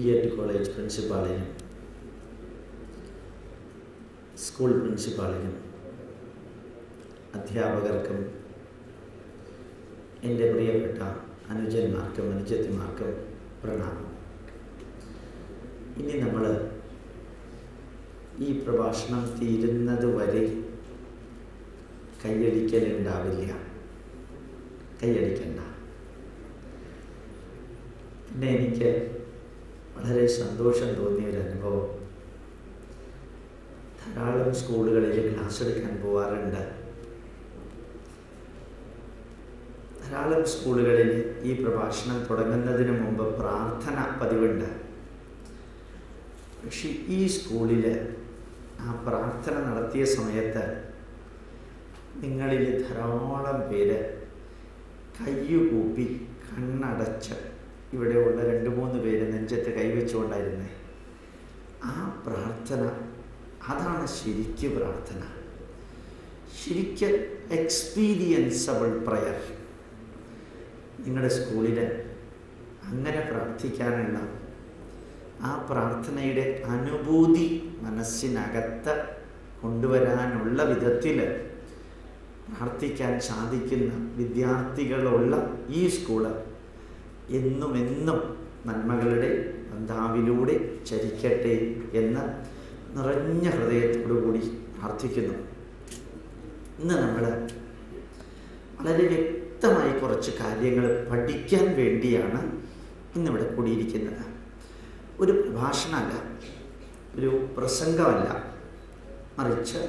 ബി.എഡ് college പ്രിൻസിപ്പാളിനും school പ്രിൻസിപ്പാളിനും അധ്യാപകർക്കും എൻ്റെ പ്രിയപ്പെട്ട അനുജന്മാർക്കും അനുജത്തിമാർക്കും പ്രണാമം. ഇനി നമ്മൾ ഈ പ്രഭാഷണം തീരുന്നത് വരെ കൈയടിക്കലുണ്ടാവില്ല. കൈയടിക്കണ്ട. പിന്നെ എനിക്ക് വളരെ സന്തോഷം തോന്നിയ ഒരു അനുഭവം, ധാരാളം സ്കൂളുകളിൽ ക്ലാസ് എടുക്കാൻ പോകാറുണ്ട്. ധാരാളം സ്കൂളുകളിൽ ഈ പ്രഭാഷണം തുടങ്ങുന്നതിന് മുമ്പ് പ്രാർത്ഥന പതിവുണ്ട്. പക്ഷെ ഈ സ്കൂളിൽ ആ പ്രാർത്ഥന നടത്തിയ സമയത്ത് നിങ്ങളിൽ ധാരാളം പേര് കയ്യുകൂപ്പി കണ്ണടച്ച്, ഇവിടെയുള്ള 2-3 പേര് നെഞ്ചത്ത് കൈവച്ചുകൊണ്ടായിരുന്നേ. ആ പ്രാർത്ഥന, അതാണ് ശരിക്കും പ്രാർത്ഥന, ശരിക്കും എക്സ്പീരിയൻസബിൾ പ്രയർ. നിങ്ങളുടെ സ്കൂളിൽ അങ്ങനെ പ്രാർത്ഥിക്കാനുള്ള, ആ പ്രാർത്ഥനയുടെ അനുഭൂതി മനസ്സിനകത്ത് കൊണ്ടുവരാനുള്ള വിധത്തിൽ പ്രാർത്ഥിക്കാൻ സാധിക്കുന്ന വിദ്യാർത്ഥികളുള്ള ഈ സ്കൂള് എന്നുമെന്നും നന്മകളുടെ ബന്ധാവിലൂടെ ചരിക്കട്ടെ എന്ന് നിറഞ്ഞ ഹൃദയത്തോടു കൂടി പ്രാർത്ഥിക്കുന്നു. ഇന്ന് നമ്മൾ വളരെ വ്യക്തമായി കുറച്ച് കാര്യങ്ങൾ പഠിക്കാൻ വേണ്ടിയാണ് ഇന്നിവിടെ കൂടിയിരിക്കുന്നത്. ഒരു പ്രഭാഷണമല്ല, ഒരു പ്രസംഗമല്ല, മറിച്ച്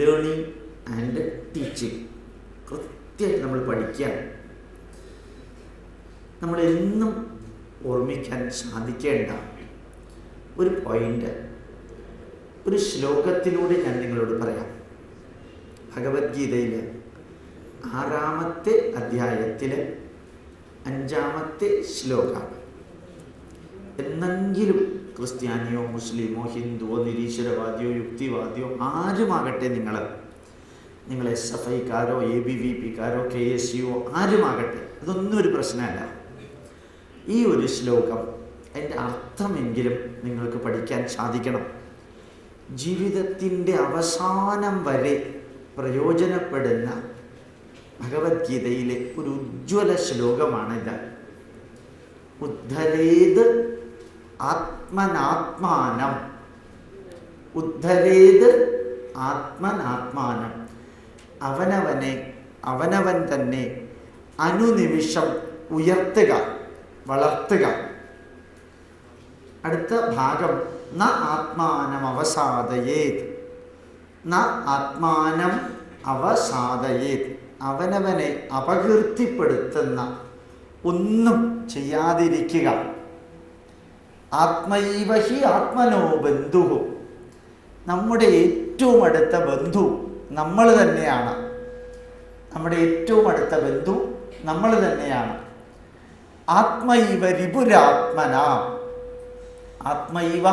ലേണിംഗ് ആൻഡ് ടീച്ചിങ്. കൃത്യമായിട്ട് നമ്മൾ പഠിക്കാൻ, നമ്മളെന്നും ഓർമ്മിക്കാൻ സാധിക്കേണ്ട ഒരു പോയിന്റ്, ഒരു ശ്ലോകത്തിലൂടെ ഞാൻ നിങ്ങളോട് പറയാം. ഭഗവത്ഗീതയിൽ 6-ാമത്തെ അധ്യായത്തിലെ 5-ാമത്തെ ശ്ലോകം. എന്നെങ്കിലും ക്രിസ്ത്യാനിയോ മുസ്ലിമോ ഹിന്ദുവോ നിരീശ്വരവാദിയോ യുക്തിവാദിയോ ആരുമാകട്ടെ, നിങ്ങൾ SFIക്കാരോ ABVPക്കാരോ KSU ആരുമാകട്ടെ, അതൊന്നും ഒരു പ്രശ്നമല്ല. ഈ ഒരു ശ്ലോകം, അതിൻ്റെ അർത്ഥമെങ്കിലും നിങ്ങൾക്ക് പഠിക്കാൻ സാധിക്കണം. ജീവിതത്തിൻ്റെ അവസാനം വരെ പ്രയോജനപ്പെടുന്ന ഭഗവത്ഗീതയിലെ ഒരു ഉജ്ജ്വല ശ്ലോകമാണിത്. ഉദ്ധരേത് ആത്മനാത്മാനം, ഉദ്ധരേത് ആത്മനാത്മാനം. അവനവൻ തന്നെ അനുനിമിഷം ഉയർത്തുക, വളർത്തുക. അടുത്ത ഭാഗം ന ആത്മാനം അവസാദയേത്, ന ആത്മാനം അവസാദയേത്. അവനവനെ അപകീർത്തിപ്പെടുത്തുന്ന ഒന്നും ചെയ്യാതിരിക്കുക. ആത്മൈവ ഹി ആത്മനോ ബന്ധു, നമ്മുടെ ഏറ്റവും അടുത്ത ബന്ധു നമ്മൾ തന്നെയാണ്. നമ്മുടെ ഏറ്റവും അടുത്ത ബന്ധു നമ്മൾ തന്നെയാണ്. ആത്മൈവ രിപുരാത്മന, ആത്മൈവ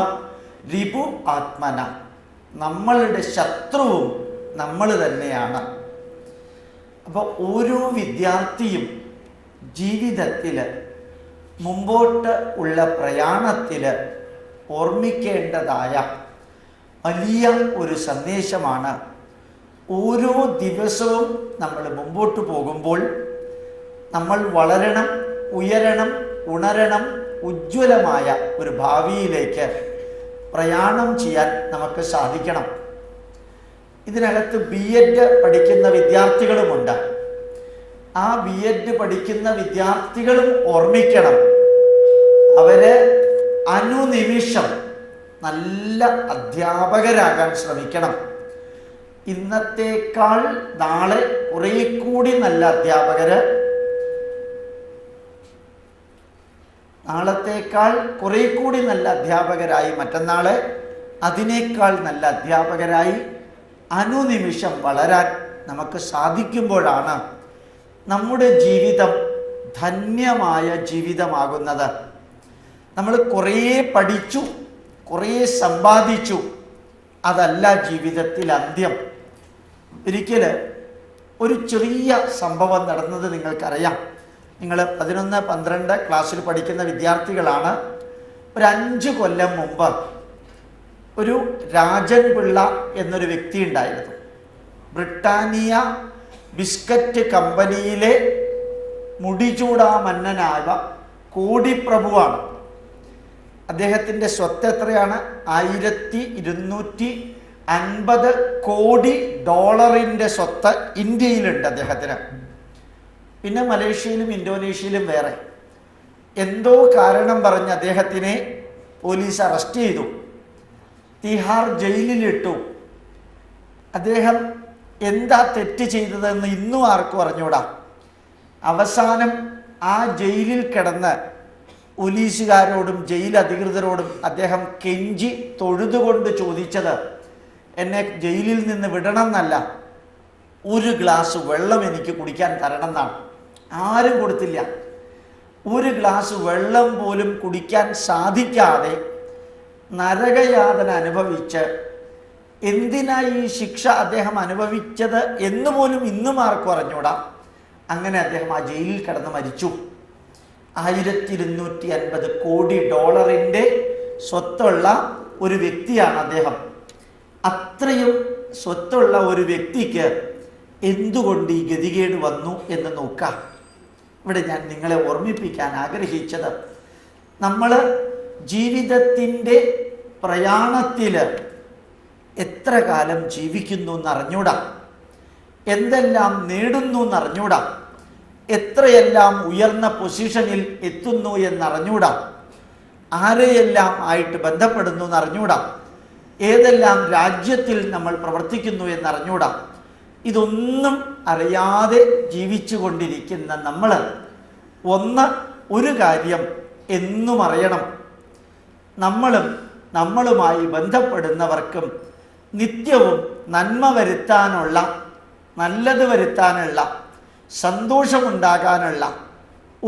രിപു ആത്മന, നമ്മളുടെ ശത്രുവും നമ്മൾ തന്നെയാണ്. അപ്പോൾ ഓരോ വിദ്യാർത്ഥിയും ജീവിതത്തിൽ മുമ്പോട്ട് ഉള്ള പ്രയാണത്തിൽ ഓർമ്മിക്കേണ്ടതായ വലിയ ഒരു സന്ദേശമാണ്. ഓരോ ദിവസവും നമ്മൾ മുമ്പോട്ട് പോകുമ്പോൾ നമ്മൾ വളരണം, ഉയരണം, ഉണരണം, ഉജ്ജ്വലമായ ഒരു ഭാവിയിലേക്ക് പ്രയാണം ചെയ്യാൻ നമുക്ക് സാധിക്കണം. ഇതിനകത്ത് B.Ed പഠിക്കുന്ന വിദ്യാർത്ഥികളുമുണ്ട്. ആ B.Ed പഠിക്കുന്ന വിദ്യാർത്ഥികളും ഓർമ്മിക്കണം, അവര് അനുനിമിഷം നല്ല അധ്യാപകരാകാൻ ശ്രമിക്കണം. ഇന്നത്തേക്കാൾ നാളെ കുറേ കൂടി നല്ല അധ്യാപകര്, നാളത്തേക്കാൾ കുറേ കൂടി നല്ല അധ്യാപകരായി മറ്റന്നാള്, അതിനേക്കാൾ നല്ല അധ്യാപകരായി അനുനിമിഷം വളരാൻ നമുക്ക് സാധിക്കുമ്പോഴാണ് നമ്മുടെ ജീവിതം ധന്യമായ ജീവിതമാകുന്നത്. നമ്മൾ കുറേ പഠിച്ചു, കുറേ സമ്പാദിച്ചു, അതല്ല ജീവിതത്തിൽ അന്ത്യം. ഒരിക്കൽ ഒരു ചെറിയ സംഭവം നടന്നത് നിങ്ങൾക്കറിയാം. നിങ്ങൾ 11-12 ക്ലാസ്സിൽ പഠിക്കുന്ന വിദ്യാർത്ഥികളാണ്. ഒരു 5 കൊല്ലം മുമ്പ് ഒരു രാജൻ പിള്ള എന്നൊരു വ്യക്തി ഉണ്ടായിരുന്നു. ബ്രിട്ടാനിയ ബിസ്ക്കറ്റ് കമ്പനിയിലെ മുടിചൂടാ മന്നനായ കോടിപ്രഭുവാണ്. അദ്ദേഹത്തിൻ്റെ സ്വത്ത് എത്രയാണ്? 1250 കോടി ഡോളറിൻ്റെ സ്വത്ത് ഇന്ത്യയിലുണ്ട് അദ്ദേഹത്തിന്. പിന്നെ മലേഷ്യയിലും ഇന്തോനേഷ്യയിലും വേറെ. എന്തോ കാരണം പറഞ്ഞ് അദ്ദേഹത്തിനെ പോലീസ് അറസ്റ്റ് ചെയ്തു, തിഹാർ ജയിലിലിട്ടു. അദ്ദേഹം എന്താ തെറ്റ് ചെയ്തതെന്ന് ഇന്നും ആർക്കും അറിഞ്ഞൂടാ. അവസാനം ആ ജയിലിൽ കിടന്ന് പോലീസുകാരോടും ജയിൽ അധികൃതരോടും അദ്ദേഹം കെഞ്ചി തൊഴുതുകൊണ്ട് ചോദിച്ചത്, എന്നെ ജയിലിൽ നിന്ന് വിടണം എന്നല്ല, ഒരു ഗ്ലാസ് വെള്ളം എനിക്ക് കുടിക്കാൻ തരണം എന്നാണ്. ആരും കൊടുത്തില്ല. ഒരു ഗ്ലാസ് വെള്ളം പോലും കുടിക്കാൻ സാധിക്കാതെ നരകയാതന അനുഭവിച്ച്, എന്തിനായി ഈ ശിക്ഷ അദ്ദേഹം അനുഭവിച്ചത് എന്ന് പോലും ഇന്നും ആർക്കും അറിഞ്ഞൂടാ. അങ്ങനെ അദ്ദേഹം ആ ജയിലിൽ കിടന്ന് മരിച്ചു. 1250 കോടി ഡോളറിൻ്റെ സ്വത്തുള്ള ഒരു വ്യക്തിയാണ് അദ്ദേഹം. അത്രയും സ്വത്തുള്ള ഒരു വ്യക്തിക്ക് എന്തുകൊണ്ട് ഈ ഗതികേട് വന്നു എന്ന് നോക്കാം. ഇവിടെ ഞാൻ നിങ്ങളെ ഓർമ്മിപ്പിക്കാൻ ആഗ്രഹിച്ചത്, നമ്മൾ ജീവിതത്തിൻ്റെ പ്രയാണത്തിൽ എത്ര കാലം ജീവിക്കുന്നു എന്നറിഞ്ഞൂടാ, എന്തെല്ലാം നേടുന്നു എന്നറിഞ്ഞൂടാ, എത്രയെല്ലാം ഉയർന്ന പൊസിഷനിൽ എത്തുന്നു എന്നറിഞ്ഞൂടാ, ആരെയെല്ലാം ആയിട്ട് ബന്ധപ്പെടുന്നു എന്നറിഞ്ഞൂടാ, ഏതെല്ലാം രാജ്യത്തിൽ നമ്മൾ പ്രവർത്തിക്കുന്നു എന്നറിഞ്ഞൂടാ. ഇതൊന്നും അറിയാതെ ജീവിച്ചു കൊണ്ടിരിക്കുന്ന നമ്മൾ ഒരു കാര്യം എന്നും അറിയണം, നമ്മളുമായി ബന്ധപ്പെടുന്നവർക്കും നിത്യവും നന്മ വരുത്താനുള്ള, നല്ലത് വരുത്താനുള്ള, സന്തോഷമുണ്ടാകാനുള്ള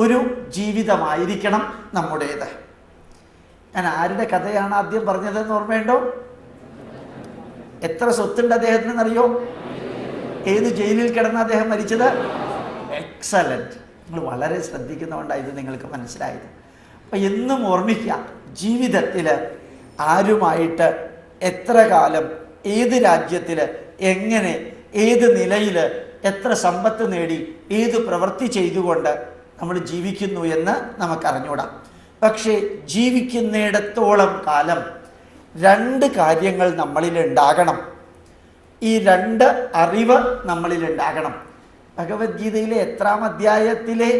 ഒരു ജീവിതമായിരിക്കണം നമ്മുടേത്. ഞാൻ ആരുടെ കഥയാണ് ആദ്യം പറഞ്ഞതെന്ന് ഓർമ്മയുണ്ടോ? എത്ര സ്വത്തുണ്ട് അദ്ദേഹത്തിനെന്നറിയോ? ഏത് ജയിലിൽ കിടന്ന അദ്ദേഹം മരിച്ചത്? എക്സലന്റ്. നിങ്ങൾ വളരെ ശ്രദ്ധിക്കുന്നതുകൊണ്ടാണ് ഇത് നിങ്ങൾക്ക് മനസ്സിലായത്. അപ്പം എന്നും ഓർമ്മിക്കുക, ജീവിതത്തിൽ ആരുമായിട്ട് എത്ര കാലം, ഏത് രാജ്യത്തിൽ, എങ്ങനെ, ഏത് നിലയിൽ, എത്ര സമ്പത്ത് നേടി, ഏത് പ്രവൃത്തി ചെയ്തുകൊണ്ട് നമ്മൾ ജീവിക്കുന്നു എന്ന് നമുക്കറിഞ്ഞൂടാ. പക്ഷേ ജീവിക്കുന്നിടത്തോളം കാലം 2 കാര്യങ്ങൾ നമ്മളിലുണ്ടാകണം. ഈ 2 അറിവ് നമ്മളിലുണ്ടാകണം. ഭഗവത്ഗീതയിലെ എത്രാം അധ്യായത്തിലെ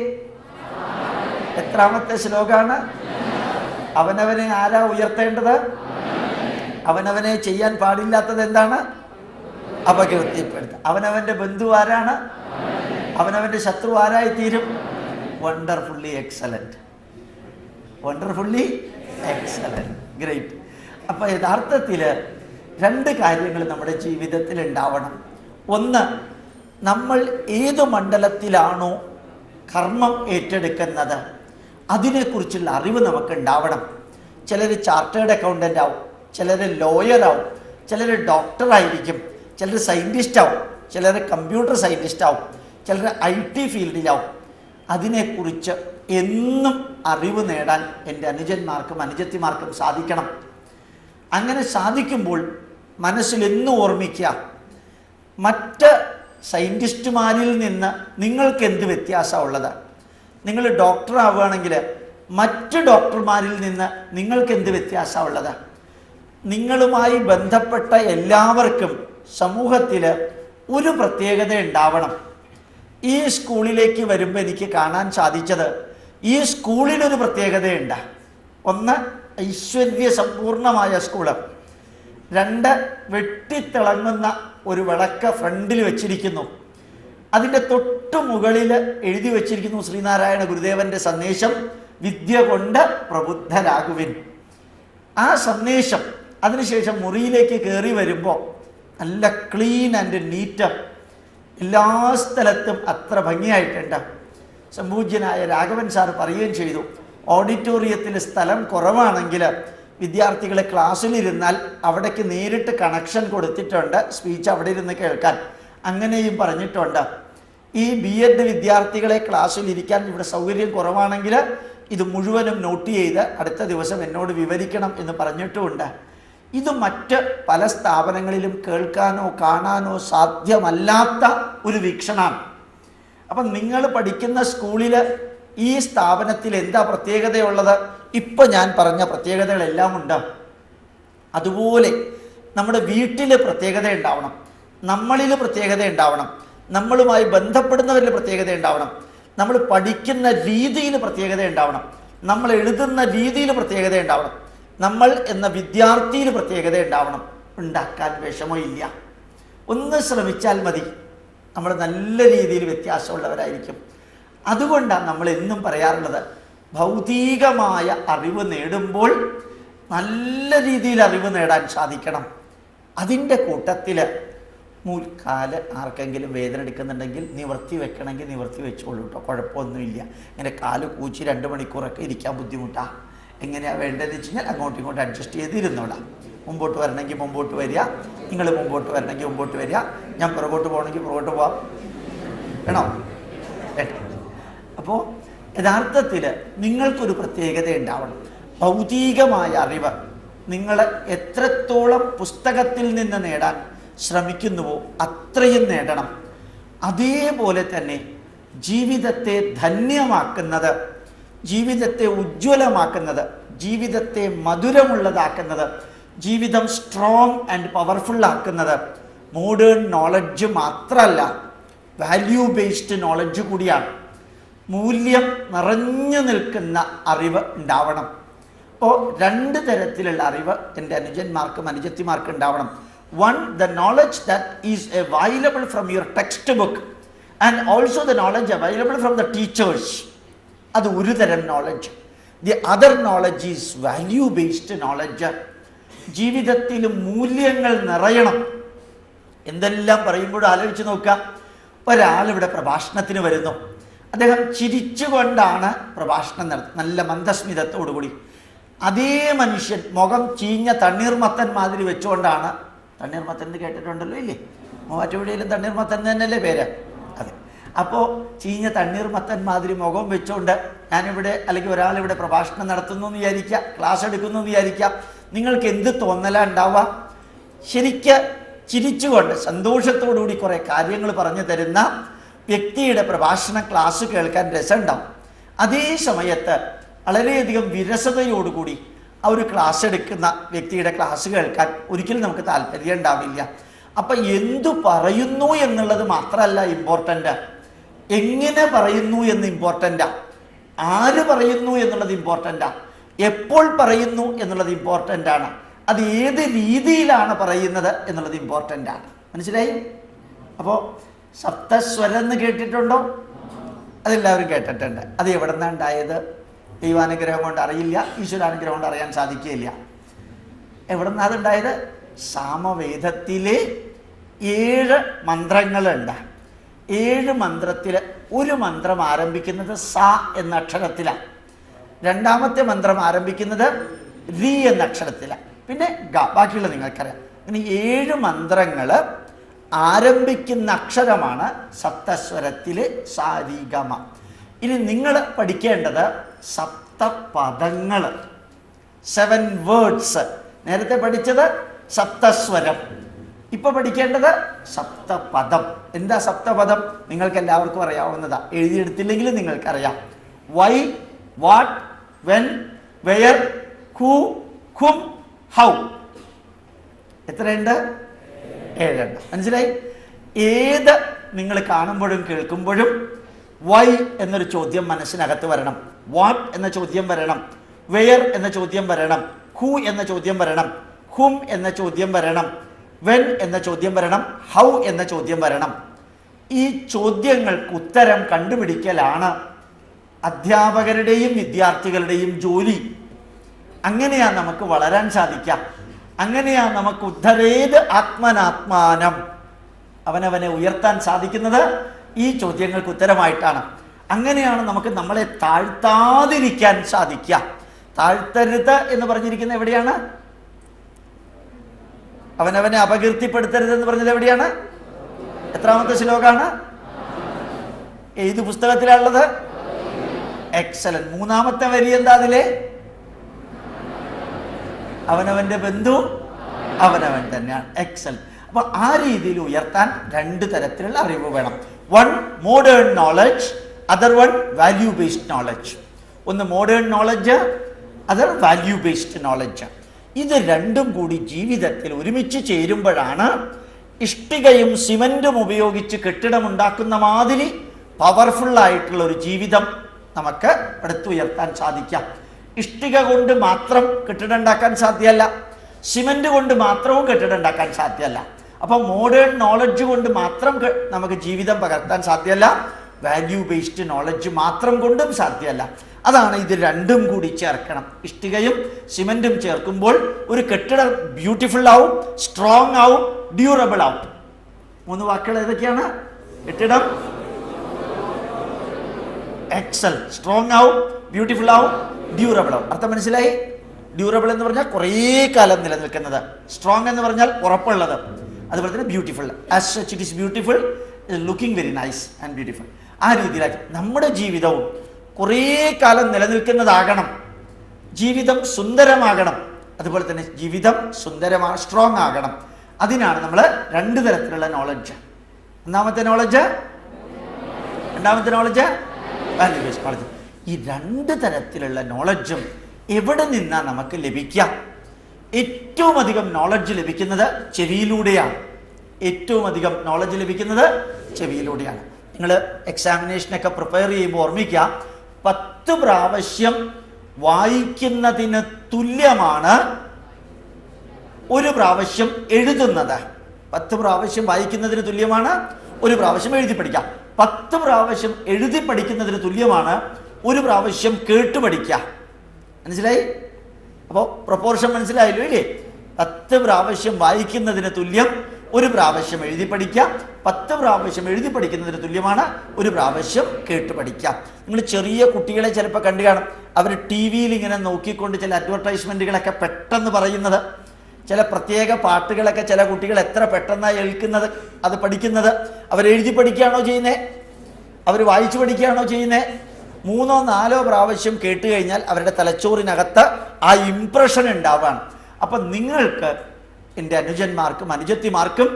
എത്രാമത്തെ ശ്ലോകാണ്? അവനവനെ ആരാ ഉയർത്തേണ്ടത്? അവനവനെ ചെയ്യാൻ പാടില്ലാത്തത് എന്താണ്? അപകീർത്തിപ്പെടുത്തുക. അവനവൻ്റെ ബന്ധു ആരാണ്? അവനവൻ്റെ ശത്രു ആരായിത്തീരും? Wonderfully excellent. Wonderfully excellent, great. അപ്പോൾ യഥാർത്ഥത്തിൽ 2 കാര്യങ്ങൾ നമ്മുടെ ജീവിതത്തിൽ ഉണ്ടാവണം. ഒന്ന്, നമ്മൾ ഏത് മണ്ഡലത്തിലാണോ കർമ്മം ഏറ്റെടുക്കുന്നത് അതിനെക്കുറിച്ചുള്ള അറിവ് നമുക്ക് ഉണ്ടാവണം. ചിലർ ചാർട്ടേഡ് അക്കൗണ്ടൻ്റ് ആവും, ചിലർ ലോയറാവും, ചിലർ ഡോക്ടറായിരിക്കും, ചിലർ സയൻറ്റിസ്റ്റ് ആവും, ചിലർ കമ്പ്യൂട്ടർ സയൻറ്റിസ്റ്റ് ആവും, ചിലർ IT ഫീൽഡിലാവും. അതിനെക്കുറിച്ച് എന്നും അറിവ് നേടാൻ എൻ്റെ അനുജന്മാർക്കും അനുജത്തിമാർക്കും സാധിക്കണം. അങ്ങനെ സാധിക്കുമ്പോൾ മനസ്സിലെന്നും ഓർമ്മിക്കുക, മറ്റ് സയൻറ്റിസ്റ്റുമാരിൽ നിന്ന് നിങ്ങൾക്ക് എന്ത് വ്യത്യാസമാണ് ഉള്ളത്? നിങ്ങൾ ഡോക്ടറാവുകയാണെങ്കിൽ മറ്റ് ഡോക്ടർമാരിൽ നിന്ന് നിങ്ങൾക്ക് എന്ത് വ്യത്യാസമാണ് ഉള്ളത്? നിങ്ങളുമായി ബന്ധപ്പെട്ട എല്ലാവർക്കും സമൂഹത്തിൽ ഒരു പ്രത്യേകത ഉണ്ടാവണം. ഈ സ്കൂളിലേക്ക് വരുമ്പോൾ എനിക്ക് കാണാൻ സാധിച്ചത്, ഈ സ്കൂളിനൊരു പ്രത്യേകതയുണ്ട്. ഒന്ന്, ഐശ്വര്യ സമ്പൂർണമായ സ്കൂള്. 2, വെട്ടിത്തിളങ്ങുന്ന ഒരു വിളക്ക് ഫ്രണ്ടിൽ വെച്ചിരിക്കുന്നു. അതിൻ്റെ തൊട്ടു മുകളിൽ എഴുതി വച്ചിരിക്കുന്നു ശ്രീനാരായണ ഗുരുദേവൻ്റെ സന്ദേശം, വിദ്യ കൊണ്ട് പ്രബുദ്ധരാകുവിൻ. ആ സന്ദേശം അതിനുശേഷം മുറിയിലേക്ക് കയറി വരുമ്പോൾ നല്ല ക്ലീൻ ആൻഡ് നീറ്റ്, എല്ലാ സ്ഥലത്തും അത്ര ഭംഗിയായിട്ടുണ്ട്. സംപൂജ്യനായ രാഘവൻ സാർ പറയുകയും ചെയ്തു, ഓഡിറ്റോറിയത്തിൽ സ്ഥലം കുറവാണെങ്കിൽ വിദ്യാർത്ഥികളെ ക്ലാസ്സിലിരുന്നാൽ അവിടേക്ക് നേരിട്ട് കണക്ഷൻ കൊടുത്തിട്ടുണ്ട്, സ്പീച്ച് അവിടെ ഇരുന്ന് കേൾക്കാൻ. അങ്ങനെയും പറഞ്ഞിട്ടുണ്ട്. ഈ BEd വിദ്യാർത്ഥികളെ ക്ലാസ്സിലിരിക്കാൻ ഇവിടെ സൗകര്യം കുറവാണെങ്കിൽ ഇത് മുഴുവനും നോട്ട് ചെയ്ത് അടുത്ത ദിവസം എന്നോട് വിവരിക്കണം എന്ന് പറഞ്ഞിട്ടുമുണ്ട്. ഇത് മറ്റ് പല സ്ഥാപനങ്ങളിലും കേൾക്കാനോ കാണാനോ സാധ്യമല്ലാത്ത ഒരു വീക്ഷണമാണ്. അപ്പം നിങ്ങൾ പഠിക്കുന്ന സ്കൂളിൽ ഈ സ്ഥാപനത്തിൽ എന്താ പ്രത്യേകതയുള്ളത്? ഇപ്പം ഞാൻ പറഞ്ഞ പ്രത്യേകതകളെല്ലാം ഉണ്ട്. അതുപോലെ നമ്മുടെ വീട്ടിൽ പ്രത്യേകത ഉണ്ടാവണം, നമ്മളിൽ പ്രത്യേകത ഉണ്ടാവണം, നമ്മളുമായി ബന്ധപ്പെടുന്നവരിൽ പ്രത്യേകത ഉണ്ടാവണം, നമ്മൾ പഠിക്കുന്ന രീതിയിൽ പ്രത്യേകത ഉണ്ടാവണം, നമ്മൾ എഴുതുന്ന രീതിയിൽ പ്രത്യേകത ഉണ്ടാവണം, നമ്മൾ എന്ന വിദ്യാർത്ഥിയിൽ പ്രത്യേകത ഉണ്ടാവണം. ഉണ്ടാക്കാൻ വിഷമമില്ല, ഒന്ന് ശ്രമിച്ചാൽ മതി. നമ്മൾ നല്ല രീതിയിൽ വ്യത്യാസമുള്ളവരായിരിക്കും. അതുകൊണ്ടാണ് നമ്മൾ എന്നും പറയാറുള്ളത്, ഭൗതികമായ അറിവ് നേടുമ്പോൾ നല്ല രീതിയിൽ അറിവ് നേടാൻ സാധിക്കണം. അതിൻ്റെ കൂട്ടത്തിൽ കാല് ആർക്കെങ്കിലും വേദന എടുക്കുന്നുണ്ടെങ്കിൽ നിവർത്തി വെക്കണമെങ്കിൽ നിവർത്തി വെച്ചോളൂ കേട്ടോ, കുഴപ്പമൊന്നുമില്ല. ഇങ്ങനെ കാല് കൂച്ചി 2 മണിക്കൂറൊക്കെ ഇരിക്കാൻ ബുദ്ധിമുട്ടാണ്. എങ്ങനെയാണ് വേണ്ടതെന്ന് വെച്ച് കഴിഞ്ഞാൽ അങ്ങോട്ടും ഇങ്ങോട്ടും അഡ്ജസ്റ്റ് ചെയ്തിരുന്നോളാം. മുമ്പോട്ട് വരണമെങ്കിൽ മുമ്പോട്ട് വരിക, നിങ്ങൾ മുമ്പോട്ട് വരണമെങ്കിൽ മുമ്പോട്ട് വരിക, ഞാൻ പുറകോട്ട് പോകണമെങ്കിൽ പുറകോട്ട് പോവാം, വേണോ? അപ്പോൾ യഥാർത്ഥത്തിൽ നിങ്ങൾക്കൊരു പ്രത്യേകത ഉണ്ടാവണം. ഭൗതികമായ അറിവ് നിങ്ങൾ എത്രത്തോളം പുസ്തകത്തിൽ നിന്ന് നേടാൻ ശ്രമിക്കുന്നുവോ അത്രയും നേടണം. അതേപോലെ തന്നെ ജീവിതത്തെ ധന്യമാക്കുന്നത്, ജീവിതത്തെ ഉജ്ജ്വലമാക്കുന്നത്, ജീവിതത്തെ മധുരമുള്ളതാക്കുന്നത്, ജീവിതം സ്ട്രോങ് ആൻഡ് പവർഫുൾ ആക്കുന്നത് മോഡേൺ നോളജ് മാത്രമല്ല, വാല്യൂ ബേസ്ഡ് നോളജ് കൂടിയാണ്. മൂല്യം നിറഞ്ഞു നിൽക്കുന്ന അറിവ് ഉണ്ടാവണം. അപ്പോൾ 2 തരത്തിലുള്ള അറിവ് എൻ്റെ അനുജന്മാർക്കും അനുജത്തിമാർക്കും ഉണ്ടാവണം. One, the knowledge that is available from your text book and also the knowledge available from the teachers. അത് ഒരു തരം knowledge. The other knowledge is value based knowledge. ജീവിതത്തിൽ മൂല്യങ്ങൾ നിറയണം. എന്തെല്ലാം പറയുമ്പോഴും ആലോചിച്ച് നോക്കാം. ഒരാളിവിടെ പ്രഭാഷണത്തിന് വരുന്നു, അദ്ദേഹം ചിരിച്ചുകൊണ്ടാണ് പ്രഭാഷണം നടത്തുന്നത്, നല്ല മന്ദസ്മിതത്തോടുകൂടി. അതേ മനുഷ്യൻ മുഖം ചീഞ്ഞ തണ്ണീർമത്തൻ മാതിരി വെച്ചുകൊണ്ടാണ്, തണ്ണീർമത്തൻ എന്ന് കേട്ടിട്ടുണ്ടല്ലോ ഇല്ലേ, മൂവാറ്റുപുഴയിലും തണ്ണീർമത്തൻ തന്നെയല്ലേ പേര്? അതെ. അപ്പോൾ ചീഞ്ഞ തണ്ണീർമത്തൻ മാതിരി മുഖം വെച്ചുകൊണ്ട് ഞാനിവിടെ അല്ലെങ്കിൽ ഒരാളിവിടെ പ്രഭാഷണം നടത്തുന്നു എന്ന് വിചാരിക്കുക, ക്ലാസ് എടുക്കുന്നു എന്ന് വിചാരിക്കുക. നിങ്ങൾക്ക് എന്ത് തോന്നലാണ് ഉണ്ടാവുക? ശരിക്ക് ചിരിച്ചുകൊണ്ട് സന്തോഷത്തോടുകൂടി കുറേ കാര്യങ്ങൾ പറഞ്ഞു തരുന്ന വ്യക്തിയുടെ പ്രഭാഷണ ക്ലാസ് കേൾക്കാൻ രസമുണ്ടാവും. അതേ സമയത്ത് വളരെയധികം വിരസതയോടുകൂടി ആ ഒരു ക്ലാസ് എടുക്കുന്ന വ്യക്തിയുടെ ക്ലാസ് കേൾക്കാൻ ഒരിക്കലും നമുക്ക് താല്പര്യം ഉണ്ടാവില്ല. അപ്പം എന്തു പറയുന്നു എന്നുള്ളത് മാത്രമല്ല ഇമ്പോർട്ടൻ്റ്, എങ്ങനെ പറയുന്നു എന്ന് ഇമ്പോർട്ടൻ്റാ, ആര് പറയുന്നു എന്നുള്ളത് ഇമ്പോർട്ടൻ്റാ, എപ്പോൾ പറയുന്നു എന്നുള്ളത് ഇമ്പോർട്ടൻ്റ് ആണ്, അത് ഏത് രീതിയിലാണ് പറയുന്നത് എന്നുള്ളത് ഇമ്പോർട്ടൻ്റ് ആണ്. മനസ്സിലായി? അപ്പോൾ സപ്തസ്വരം എന്ന് കേട്ടിട്ടുണ്ടോ? അതെല്ലാവരും കേട്ടിട്ടുണ്ട്. അത് എവിടെ നിന്നാണ് ഉണ്ടായത്? ദൈവാനുഗ്രഹം കൊണ്ട് അറിയില്ല, ഈശ്വരാനുഗ്രഹം കൊണ്ട് അറിയാൻ സാധിക്കുകയില്ല. എവിടെ നിന്നാണ് അതുണ്ടായത്? സാമവേദത്തിലെ 7 മന്ത്രങ്ങളുണ്ട്. 7 മന്ത്രത്തിൽ ഒരു മന്ത്രം ആരംഭിക്കുന്നത് സ എന്ന അക്ഷരത്തിലാണ്, രണ്ടാമത്തെ മന്ത്രം ആരംഭിക്കുന്നത് രി എന്ന അക്ഷരത്തിലാണ്, പിന്നെ ഗ. ബാക്കിയുള്ള നിങ്ങൾക്കറിയാം. ഇനി 7 മന്ത്രങ്ങൾ ആരംഭിക്കുന്ന അക്ഷരമാണ് സപ്തസ്വരത്തിലെ സാരിഗമ. ഇനി നിങ്ങൾ പഠിക്കേണ്ടത് സപ്തപദങ്ങൾ, 7 വേർഡ്സ്. നേരത്തെ പഠിച്ചത് സപ്തസ്വരം, ഇപ്പൊ പഠിക്കേണ്ടത് സപ്തപദം. എന്താ സപ്തപദം? നിങ്ങൾക്ക് എല്ലാവർക്കും അറിയാവുന്നതാ, എഴുതിയെടുത്തില്ലെങ്കിലും നിങ്ങൾക്കറിയാം. Why, what, when, where, who, whom, how. എത്രയുണ്ട്? 7 എണ്ണം. മനസ്സിലായി? ഏത് നിങ്ങൾ കാണുമ്പോഴും കേൾക്കുമ്പോഴും വൈ എന്നൊരു ചോദ്യം മനസ്സിനകത്ത് വരണം, വാട്ട് എന്ന ചോദ്യം വരണം, വെയർ എന്ന ചോദ്യം വരണം, ഹൂ എന്ന ചോദ്യം വരണം, ഹും എന്ന ചോദ്യം വരണം, വെൻ എന്ന ചോദ്യം വരണം, ഹൗ എന്ന ചോദ്യം വരണം. ഈ ചോദ്യങ്ങൾക്ക് ഉത്തരം കണ്ടുപിടിക്കലാണ് അധ്യാപകരുടെയും വിദ്യാർത്ഥികളുടെയും ജോലി. അങ്ങനെയാണ് നമുക്ക് വളരാൻ സാധിക്കാം. അങ്ങനെയാണ് നമുക്ക് ഉദ്ധരേത് ആത്മനാത്മാനം, അവനവനെ ഉയർത്താൻ സാധിക്കുന്നത് ഈ ചോദ്യങ്ങൾക്ക് ഉത്തരമായിട്ടാണ്. അങ്ങനെയാണ് നമുക്ക് നമ്മളെ താഴ്ത്താതിരിക്കാൻ സാധിക്കുക. താഴ്ത്തരുത് എന്ന് പറഞ്ഞിരിക്കുന്നത് എവിടെയാണ്? അവനവനെ അപകീർത്തിപ്പെടുത്തരുത് എന്ന് പറഞ്ഞത് എവിടെയാണ്? എത്രാമത്തെ ശ്ലോകാണ്? ഏത് പുസ്തകത്തിലാണുള്ളത്? എക്സലന്റ്. മൂന്നാമത്തെ വരി എന്താ അതിലെ? അവനവന്റെ ബന്ധു അവനവൻ തന്നെയാണ്. എക്സലന്റ്. അപ്പൊ ആ രീതിയിൽ ഉയർത്താൻ രണ്ട് തരത്തിലുള്ള അറിവ് വേണം. One modern knowledge, other one value based knowledge. ഒന്ന് modern knowledge, other value based knowledge. ഇത് രണ്ടും കൂടി ജീവിതത്തിൽ ഒരുമിച്ച് ചേരുമ്പോഴാണ് ഇഷ്ടികയും സിമന്റും ഉപയോഗിച്ച് കെട്ടിടമുണ്ടാക്കുന്ന മാതിരി പവർഫുൾ ആയിട്ടുള്ള ഒരു ജീവിതം നമുക്ക് എടുത്തുയർത്താൻ സാധിക്കാം. ഇഷ്ടിക കൊണ്ട് മാത്രം കെട്ടിടം ഉണ്ടാക്കാൻ സാധ്യമല്ല, സിമന്റ് കൊണ്ട് മാത്രവും കെട്ടിടം ഉണ്ടാക്കാൻ സാധ്യമല്ല. അപ്പം മോഡേൺ നോളജ് കൊണ്ട് മാത്രം നമുക്ക് ജീവിതം പകർത്താൻ സാധ്യമല്ല, വാല്യൂ ബേസ്ഡ് നോളജ് മാത്രം കൊണ്ടും സാധ്യമല്ല. അതാണ് ഇത് രണ്ടും കൂടി ചേർക്കണം. ഇഷ്ടികയും സിമന്റും ചേർക്കുമ്പോൾ ഒരു കെട്ടിടം ബ്യൂട്ടിഫുൾ ആവും, സ്ട്രോങ് ആവും, ഡ്യൂറബിൾ ആവും. 3 വാക്കുകൾ ഏതൊക്കെയാണ്? കെട്ടിടം എക്സൽ, സ്ട്രോങ് ആവും, ബ്യൂട്ടിഫുൾ ആവും, ഡ്യൂറബിൾ ആവും. അർത്ഥം മനസ്സിലായി? ഡ്യൂറബിൾ എന്ന് പറഞ്ഞാൽ കുറേ കാലം നിലനിൽക്കുന്നത്, സ്ട്രോങ് എന്ന് പറഞ്ഞാൽ ഉറപ്പുള്ളത്, അതുപോലെ തന്നെ beautiful. As such it is beautiful, looking very nice and beautiful. ആ രീതിയിലാക്കി നമ്മുടെ ജീവിതവും കുറേ കാലം നിലനിൽക്കുന്നതാകണം, ജീവിതം സുന്ദരമാകണം, അതുപോലെ തന്നെ ജീവിതം സ്ട്രോങ് ആകണം. അതിനാണ് നമ്മൾ രണ്ട് തരത്തിലുള്ള നോളജ്. ഒന്നാമത്തെ നോളജ്, രണ്ടാമത്തെ നോളജ് വാല്യൂ ബേസ്ഡ് നോളജ്. ഈ രണ്ട് തരത്തിലുള്ള നോളജും എവിടെ നിന്നാ നമുക്ക് ലഭിക്കാം? ഏറ്റവും അധികം നോളജ് ലഭിക്കുന്നത് ചെവിയിലൂടെയാണ്. ഏറ്റവും അധികം നോളജ് ലഭിക്കുന്നത് ചെവിയിലൂടെയാണ്. നിങ്ങൾ എക്സാമിനേഷനൊക്കെ പ്രിപ്പയർ ചെയ്യുമ്പോൾ ഓർമ്മിക്കുക, 10 പ്രാവശ്യം വായിക്കുന്നതിന് തുല്യമാണ് 1 പ്രാവശ്യം എഴുതുന്നത്. 10 പ്രാവശ്യം വായിക്കുന്നതിന് തുല്യമാണ് 1 പ്രാവശ്യം എഴുതി പഠിക്കാം. 10 പ്രാവശ്യം എഴുതി പഠിക്കുന്നതിന് തുല്യമാണ് 1 പ്രാവശ്യം കേട്ട് പഠിക്കുക. മനസ്സിലായി? അപ്പോൾ പ്രൊപ്പോർഷൻ മനസ്സിലായല്ലോ ഇല്ലേ? 10 പ്രാവശ്യം വായിക്കുന്നതിന് തുല്യം 1 പ്രാവശ്യം എഴുതി പഠിക്കുക. 10 പ്രാവശ്യം എഴുതി പഠിക്കുന്നതിന് തുല്യമാണ് 1 പ്രാവശ്യം കേട്ട് പഠിക്കുക. നിങ്ങൾ ചെറിയ കുട്ടികളെ ചിലപ്പോൾ കണ്ടു കാണും, അവർ ടി വിയിൽ ഇങ്ങനെ നോക്കിക്കൊണ്ട് ചില അഡ്വർടൈസ്മെന്റുകളൊക്കെ പെട്ടെന്ന് പറയുന്നത്, ചില പ്രത്യേക പാട്ടുകളൊക്കെ ചില കുട്ടികൾ എത്ര പെട്ടെന്നാണ് കേൾക്കുന്നത്, അത് പഠിക്കുന്നത്. അവരെഴുതി പഠിക്കുകയാണോ ചെയ്യുന്നത്? അവർ വായിച്ചു പഠിക്കുകയാണോ ചെയ്യുന്നത്? 3 4 പ്രാവശ്യം കേട്ട് കഴിഞ്ഞാൽ അവരുടെ തലച്ചോറിനകത്ത് ആ ഇംപ്രഷൻ ഉണ്ടാവാണ്. അപ്പം നിങ്ങൾക്ക്, എൻ്റെ അനുജന്മാർക്കും അനുജത്തിമാർക്കും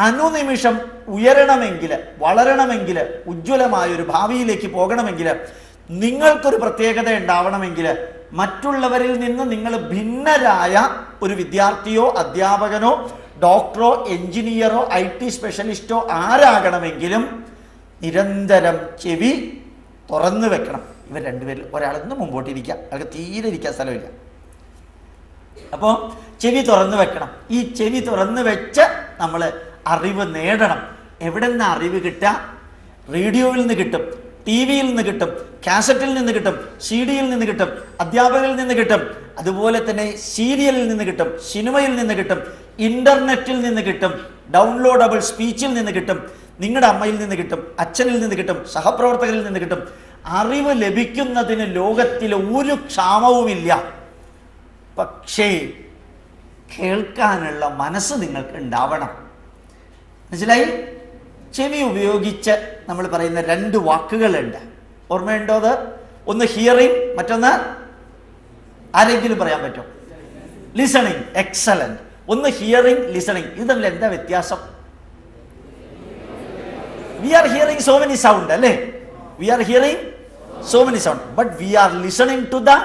അനുനിമിഷം ഉയരണമെങ്കിൽ, വളരണമെങ്കിൽ, ഉജ്ജ്വലമായൊരു ഭാവിയിലേക്ക് പോകണമെങ്കിൽ, നിങ്ങൾക്കൊരു പ്രത്യേകത ഉണ്ടാവണമെങ്കിൽ, മറ്റുള്ളവരിൽ നിന്ന് നിങ്ങൾ ഭിന്നരായ ഒരു വിദ്യാർത്ഥിയോ അധ്യാപകനോ ഡോക്ടറോ എഞ്ചിനീയറോ IT സ്പെഷ്യലിസ്റ്റോ ആരാകണമെങ്കിലും നിരന്തരം ചെവി തുറന്നു വെക്കണം. ഇവർ രണ്ടുപേരിൽ ഒരാളൊന്ന് മുമ്പോട്ടിരിക്കുക, അയാൾക്ക് തീരെ ഇരിക്കാൻ സ്ഥലമില്ല. അപ്പോൾ ചെവി തുറന്നു വെക്കണം. ഈ ചെവി തുറന്നു വെച്ച് നമ്മൾ അറിവ് നേടണം. എവിടെ നിന്ന് അറിവ് കിട്ടുക? റേഡിയോയിൽ നിന്ന് കിട്ടും, TV-യിൽ നിന്ന് കിട്ടും, കാസറ്റിൽ നിന്ന് കിട്ടും, CD-യിൽ നിന്ന് കിട്ടും, അധ്യാപകരിൽ നിന്ന് കിട്ടും, അതുപോലെ തന്നെ സീരിയലിൽ നിന്ന് കിട്ടും, സിനിമയിൽ നിന്ന് കിട്ടും, ഇന്റർനെറ്റിൽ നിന്ന് കിട്ടും, ഡൗൺലോഡബിൾ സ്പീച്ചിൽ നിന്ന് കിട്ടും, നിങ്ങളുടെ അമ്മയിൽ നിന്ന് കിട്ടും, അച്ഛനിൽ നിന്ന് കിട്ടും, സഹപ്രവർത്തകരിൽ നിന്ന് കിട്ടും. അറിവ് ലഭിക്കുന്നതിന് ലോകത്തിൽ ഒരു ക്ഷാമവുമില്ല. പക്ഷേ കേൾക്കാനുള്ള മനസ്സ് നിങ്ങൾക്ക് ഉണ്ടാവണം. മനസ്സിലായി? ചെവി ഉപയോഗിച്ച് നമ്മൾ പറയുന്ന 2 വാക്കുകളുണ്ട്. ഓർമ്മയുണ്ടോ അത്? ഒന്ന് ഹിയറിംഗ്, മറ്റൊന്ന് ആരെങ്കിലും പറയാൻ പറ്റും? ലിസണിങ്. എക്സലന്റ്. ഒന്ന് ഹിയറിംഗ്, ലിസണിങ്. ഇത് തമ്മിൽ എന്താ വ്യത്യാസം? We are hearing so many sound, അല്ലേ? We are hearing so many sound, but we are listening to the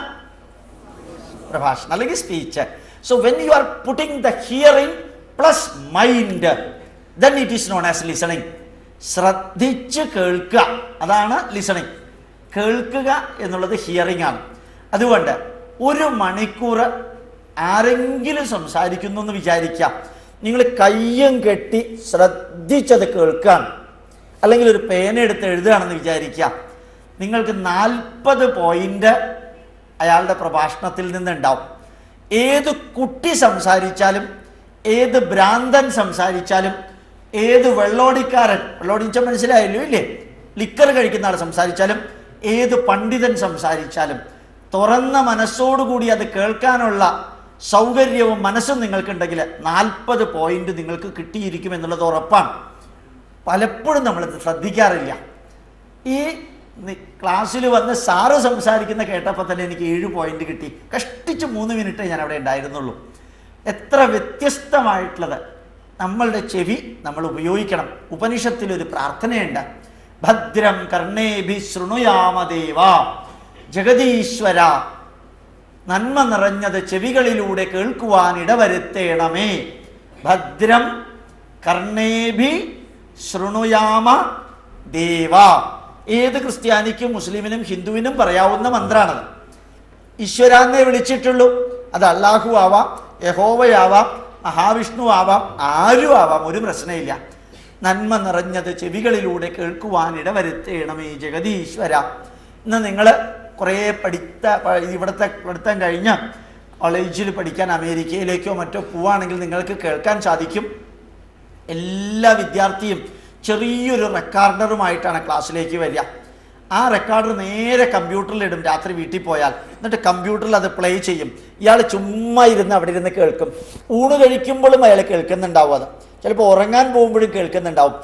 പ്രഭാഷണം അല്ലെങ്കിൽ speech. So when you are putting the hearing plus mind, then it is known as listening. ശ്രദ്ധിച്ച് കേൾക്കുക, അതാണ് listening. കേൾക്കുക എന്നുള്ളത് hearing ആണ്. അതുകൊണ്ട് 1 മണിക്കൂർ ആരെങ്കിലും സംസാരിക്കുന്നു എന്ന് വിചാരിക്കാം, നിങ്ങൾ കയ്യും കെട്ടി ശ്രദ്ധിച്ചത് കേൾക്കുകയാണ്, അല്ലെങ്കിൽ ഒരു പേന എടുത്ത് എഴുതുകയാണെന്ന് വിചാരിക്കാം. നിങ്ങൾക്ക് 40 പോയിന്റ് അയാളുടെ പ്രഭാഷണത്തിൽ നിന്നുണ്ടാവും. ഏത് കുട്ടി സംസാരിച്ചാലും, ഏത് ഭ്രാന്തൻ സംസാരിച്ചാലും, ഏത് വെള്ളോടിക്കാരൻ, വെള്ളോടിച്ച മനസ്സിലായല്ലോ ഇല്ലേ, ലിക്കർ കഴിക്കുന്ന ആൾ സംസാരിച്ചാലും, ഏത് പണ്ഡിതൻ സംസാരിച്ചാലും, തുറന്ന മനസ്സോടുകൂടി അത് കേൾക്കാനുള്ള സൗകര്യവും മനസ്സും നിങ്ങൾക്കുണ്ടെങ്കിൽ 40 പോയിന്റ് നിങ്ങൾക്ക് കിട്ടിയിരിക്കും എന്നുള്ളത് ഉറപ്പാണ്. പലപ്പോഴും നമ്മളത് ശ്രദ്ധിക്കാറില്ല. ഈ ക്ലാസ്സിൽ വന്ന് സാറ് സംസാരിക്കുന്ന കേട്ടപ്പോൾ തന്നെ എനിക്ക് 7 പോയിന്റ് കിട്ടി. കഷ്ടിച്ച് 3 മിനിറ്റേ ഞാൻ അവിടെ ഉണ്ടായിരുന്നുള്ളൂ. എത്ര വ്യത്യസ്തമായിട്ടുള്ളത്. നമ്മളുടെ ചെവി നമ്മൾ ഉപയോഗിക്കണം. ഉപനിഷത്തിലൊരു പ്രാർത്ഥനയുണ്ട്, ഭദ്രം കർണേഭി ശൃണുയാമദേവ, ജഗദീശ്വര നന്മ നിറഞ്ഞത് ചെവികളിലൂടെ കേൾക്കുവാൻ ഇടവരുത്തേണമേ. ഭദ്രം കർണേഭി ശൃണുയാമ ദേവ. ഏത് ക്രിസ്ത്യാനിക്കും മുസ്ലിമിനും ഹിന്ദുവിനും പറയാവുന്ന മന്ത്രാണത്. ഈശ്വരാന്നെ വിളിച്ചിട്ടുള്ളൂ. അത് അള്ളാഹു ആവാം, യഹോവയാവാം, മഹാവിഷ്ണു ആവാം, ആരും ആവാം, ഒരു പ്രശ്നമില്ല. നന്മ നിറഞ്ഞത് ചെവികളിലൂടെ കേൾക്കുവാൻ ഇടവരുത്തേണമേ ജഗദീശ്വര. ഇന്ന് നിങ്ങൾ കുറേ ഇവിടുത്തെ പഠിത്തം കഴിഞ്ഞ് കോളേജിൽ പഠിക്കാൻ അമേരിക്കയിലേക്കോ മറ്റോ പോവുകയാണെങ്കിൽ നിങ്ങൾക്ക് കേൾക്കാൻ സാധിക്കും. എല്ലാ വിദ്യാർത്ഥിയും ചെറിയൊരു റെക്കോർഡറുമായിട്ടാണ് ക്ലാസ്സിലേക്ക് വരിക. ആ റെക്കോർഡർ നേരെ കമ്പ്യൂട്ടറിലിടും രാത്രി വീട്ടിൽ പോയാൽ. എന്നിട്ട് കമ്പ്യൂട്ടറിൽ അത് പ്ലേ ചെയ്യും. ഇയാൾ ചുമ്മാ ഇരുന്ന് അവിടെ ഇരുന്ന് കേൾക്കും. ഊണ് കഴിക്കുമ്പോഴും അയാൾ കേൾക്കുന്നുണ്ടാവും. അത് ചിലപ്പോൾ ഉറങ്ങാൻ പോകുമ്പോഴും കേൾക്കുന്നുണ്ടാവും.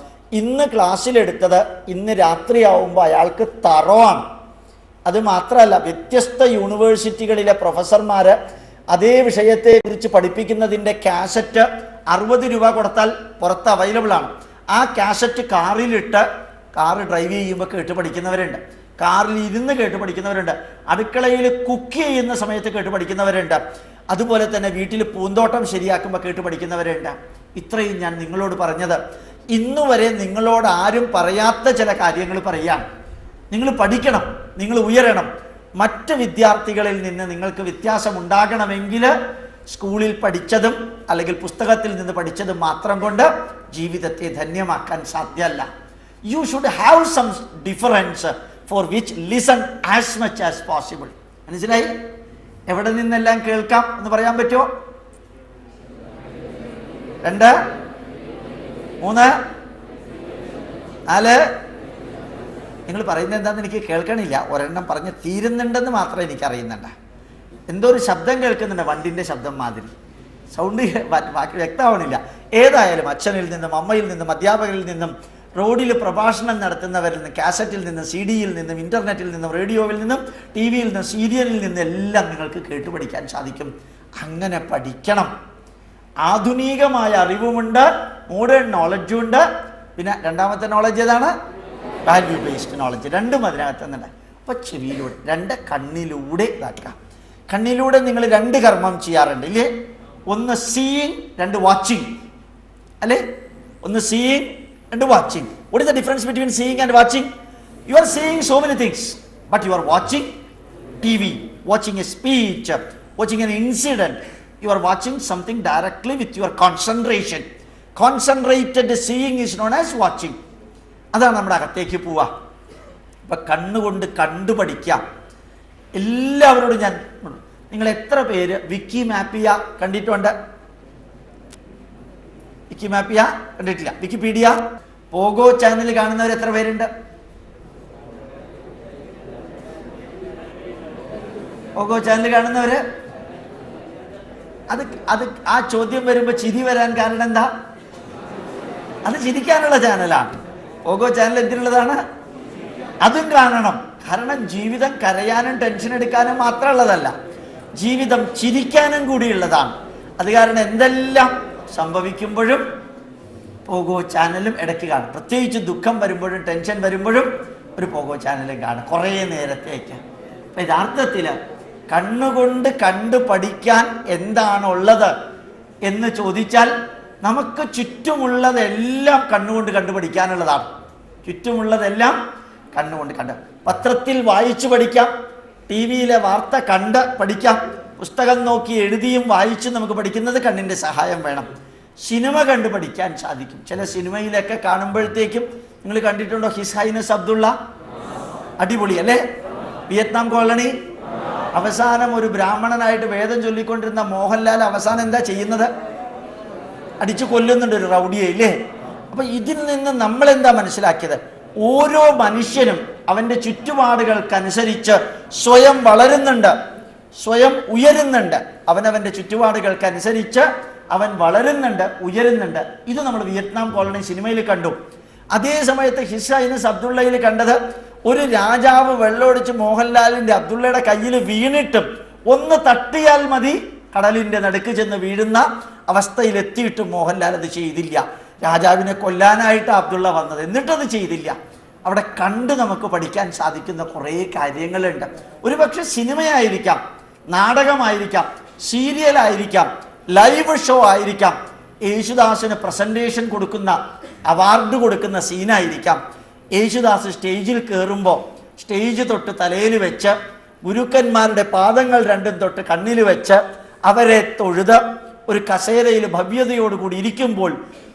ഇന്ന് ക്ലാസ്സിലെടുത്തത് ഇന്ന് രാത്രിയാവുമ്പോൾ അയാൾക്ക് തറവാണ്. അത് മാത്രമല്ല, വ്യത്യസ്ത യൂണിവേഴ്സിറ്റികളിലെ പ്രൊഫസർമാർ അതേ വിഷയത്തെക്കുറിച്ച് പഠിപ്പിക്കുന്നതിൻ്റെ കാസറ്റ് 60 രൂപ കൊടുത്താൽ പുറത്ത് അവൈലബിൾ ആണ്. ആ കാസറ്റ് കാറിലിട്ട് കാറ് ഡ്രൈവ് ചെയ്യുമ്പോൾ കേട്ട് പഠിക്കുന്നവരുണ്ട്, കാറിൽ ഇരുന്ന് കേട്ട് പഠിക്കുന്നവരുണ്ട്, അടുക്കളയിൽ കുക്ക് ചെയ്യുന്ന സമയത്ത് കേട്ട് പഠിക്കുന്നവരുണ്ട്, അതുപോലെ തന്നെ വീട്ടിൽ പൂന്തോട്ടം ശരിയാക്കുമ്പോൾ കേട്ട് പഠിക്കുന്നവരുണ്ട്. ഇത്രയും ഞാൻ നിങ്ങളോട് പറഞ്ഞത്. ഇന്നുവരെ നിങ്ങളോട് ആരും പറയാത്ത ചില കാര്യങ്ങൾ പറയാം. നിങ്ങൾ പഠിക്കണം, നിങ്ങൾ ഉയരണം. മറ്റ് വിദ്യാർത്ഥികളിൽ നിന്ന് നിങ്ങൾക്ക് വ്യത്യാസമുണ്ടാകണമെങ്കിൽ സ്കൂളിൽ പഠിച്ചതും അല്ലെങ്കിൽ പുസ്തകത്തിൽ നിന്ന് പഠിച്ചതും മാത്രം കൊണ്ട് ജീവിതത്തെ ധന്യമാക്കാൻ സാധ്യമല്ല. You should have some difference for which listen as much as possible. മനസ്സിലായി? എവിടെ നിന്നെല്ലാം കേൾക്കാം എന്ന് പറയാൻ പറ്റുമോ? 2, 3, 4. നിങ്ങൾ പറയുന്നത് എന്താണെന്ന് എനിക്ക് കേൾക്കണില്ല. ഒരെണ്ണം പറഞ്ഞ് തീരുന്നുണ്ടെന്ന് മാത്രം എനിക്കറിയുന്നുണ്ട്. എന്തോ ഒരു ശബ്ദം കേൾക്കുന്നുണ്ട്, വണ്ടിൻ്റെ ശബ്ദം മാതിരി. സൗണ്ട് ബാക്കി വ്യക്തമാവണില്ല. ഏതായാലും അച്ഛനിൽ നിന്നും അമ്മയിൽ നിന്നും അധ്യാപകരിൽ നിന്നും റോഡിൽ പ്രഭാഷണം നടത്തുന്നവരിൽ നിന്ന്, കാസറ്റിൽ നിന്നും, CD-യിൽ നിന്നും, ഇൻ്റർനെറ്റിൽ നിന്നും, റേഡിയോയിൽ നിന്നും, TV-യിൽ നിന്നും, സീരിയലിൽ നിന്നും എല്ലാം നിങ്ങൾക്ക് കേട്ടുപഠിക്കാൻ സാധിക്കും. അങ്ങനെ പഠിക്കണം. ആധുനികമായ അറിവുമുണ്ട്, മോഡേൺ നോളജും ഉണ്ട്. പിന്നെ രണ്ടാമത്തെ നോളജ് ഏതാണ്? Value based knowledge. രണ്ടും അതിനകത്തുന്നുണ്ട്. അപ്പോൾ ചെവിയിലൂടെ, 2 കണ്ണിലൂടെ ഇതാക്കാം. കണ്ണിലൂടെ നിങ്ങൾ 2 കർമ്മം ചെയ്യാറുണ്ട് ഇല്ലേ? ഒന്ന് സീയിങ്, 2 വാച്ചിങ് അല്ലേ? ഒന്ന് seeing, 2 watching. What is the difference between seeing and watching? You are seeing so many things, but you are watching TV, watching a speech, watching an incident. You are watching something directly with your concentration. Concentrated seeing is known as watching. അതാണ് നമ്മുടെ അകത്തേക്ക് പോവുക. ഇപ്പം കണ്ണുകൊണ്ട് കണ്ടു പഠിക്കാം. എല്ലാവരോടും ഞാൻ, നിങ്ങൾ എത്ര പേര് വിക്കിമാപ്പിയ കണ്ടിട്ടുണ്ട്? വിക്കിമാപ്പിയ കണ്ടിട്ടില്ല? വിക്കിപീഡിയ, പോഗോ ചാനൽ കാണുന്നവർ എത്ര പേരുണ്ട്? പോഗോ ചാനൽ കാണുന്നവര്? അത് ആ ചോദ്യം വരുമ്പോൾ ചിരി വരാൻ കാരണം എന്താ? അത് ചിരിക്കാനുള്ള ചാനലാണ്. പോഗോ ചാനൽ എന്തിനുള്ളതാണ്? അതും കാണണം. കാരണം ജീവിതം കരയാനും ടെൻഷൻ എടുക്കാനും മാത്രമുള്ളതല്ല, ജീവിതം ചിരിക്കാനും കൂടിയുള്ളതാണ്. അത് കാരണം എന്തെല്ലാം സംഭവിക്കുമ്പോഴും പോഗോ ചാനലും ഇടയ്ക്ക് കാണും. പ്രത്യേകിച്ച് ദുഃഖം വരുമ്പോഴും ടെൻഷൻ വരുമ്പോഴും ഒരു പോഗോ ചാനലും കാണും കുറേ നേരത്തേക്ക്. അപ്പം യഥാർത്ഥത്തിൽ കണ്ണുകൊണ്ട് കണ്ടു പഠിക്കാൻ എന്താണുള്ളത് എന്ന് ചോദിച്ചാൽ നമുക്ക് ചുറ്റുമുള്ളതെല്ലാം കണ്ണുകൊണ്ട് കണ്ടുപഠിക്കാനുള്ളതാണ്. ചുറ്റുമുള്ളതെല്ലാം കണ്ണുകൊണ്ട് കണ്ട്, പത്രത്തിൽ വായിച്ചു പഠിക്കാം, TV-യിലെ വാർത്ത കണ്ട് പഠിക്കാം, പുസ്തകം നോക്കി എഴുതിയും വായിച്ചും നമുക്ക് പഠിക്കുന്നത് കണ്ണിൻ്റെ സഹായം വേണം. സിനിമ കണ്ടു പഠിക്കാൻ സാധിക്കും. ചില സിനിമയിലൊക്കെ കാണുമ്പോഴത്തേക്കും നിങ്ങൾ കണ്ടിട്ടുണ്ടോ? ഹിസ് ഹൈനസ് അബ്ദുള്ള, അടിപൊളി അല്ലേ? Vietnam colony. അവസാനം ഒരു ബ്രാഹ്മണനായിട്ട് വേദം ചൊല്ലിക്കൊണ്ടിരുന്ന മോഹൻലാൽ അവസാനം എന്താ ചെയ്യുന്നത്? അടിച്ചു കൊല്ലുന്നുണ്ട് ഒരു റൗഡിയെ ഇല്ലേ? അപ്പൊ ഇതിൽ നിന്ന് നമ്മൾ എന്താ മനസ്സിലാക്കിയത്? ഓരോ മനുഷ്യനും അവൻ്റെ ചുറ്റുപാടുകൾക്കനുസരിച്ച് സ്വയം വളരുന്നുണ്ട്, സ്വയം ഉയരുന്നുണ്ട്. അവനവൻ്റെ ചുറ്റുപാടുകൾക്കനുസരിച്ച് അവൻ വളരുന്നുണ്ട്, ഉയരുന്നുണ്ട്. ഇത് നമ്മൾ വിയറ്റ്നാം കോളനി സിനിമയിൽ കണ്ടു. അതേ സമയത്ത് ഹിസ് ഹൈനസ് അബ്ദുള്ളയിൽ കണ്ടത് ഒരു രാജാവ് വെള്ളമൊടിച്ച് മോഹൻലാലിൻ്റെ അബ്ദുള്ളയുടെ കയ്യിൽ വീണിട്ടും ഒന്ന് തട്ടിയാൽ മതി കടലിൻ്റെ നടുക്ക് ചെന്ന് വീഴുന്ന അവസ്ഥയിലെത്തിയിട്ടും മോഹൻലാൽ അത് ചെയ്തില്ല. രാജാവിനെ കൊല്ലാനായിട്ട് അബ്ദുള്ള വന്നത്, എന്നിട്ടത് ചെയ്തില്ല. അവിടെ കണ്ട് നമുക്ക് പഠിക്കാൻ സാധിക്കുന്ന കുറേ കാര്യങ്ങളുണ്ട്. ഒരു പക്ഷെ സിനിമയായിരിക്കാം, നാടകമായിരിക്കാം, സീരിയലായിരിക്കാം, ലൈവ് ഷോ ആയിരിക്കാം, യേശുദാസിന് പ്രസന്റേഷൻ കൊടുക്കുന്ന, അവാർഡ് കൊടുക്കുന്ന സീനായിരിക്കാം. യേശുദാസ് സ്റ്റേജിൽ കയറുമ്പോൾ സ്റ്റേജ് തൊട്ട് തലയിൽ വെച്ച് ഗുരുക്കന്മാരുടെ പാദങ്ങൾ രണ്ടും തൊട്ട് കണ്ണിൽ വെച്ച് അവരെ തൊഴുത് ഒരു കസേരയിൽ ഭവ്യതയോടുകൂടി ഇരിക്കുമ്പോൾ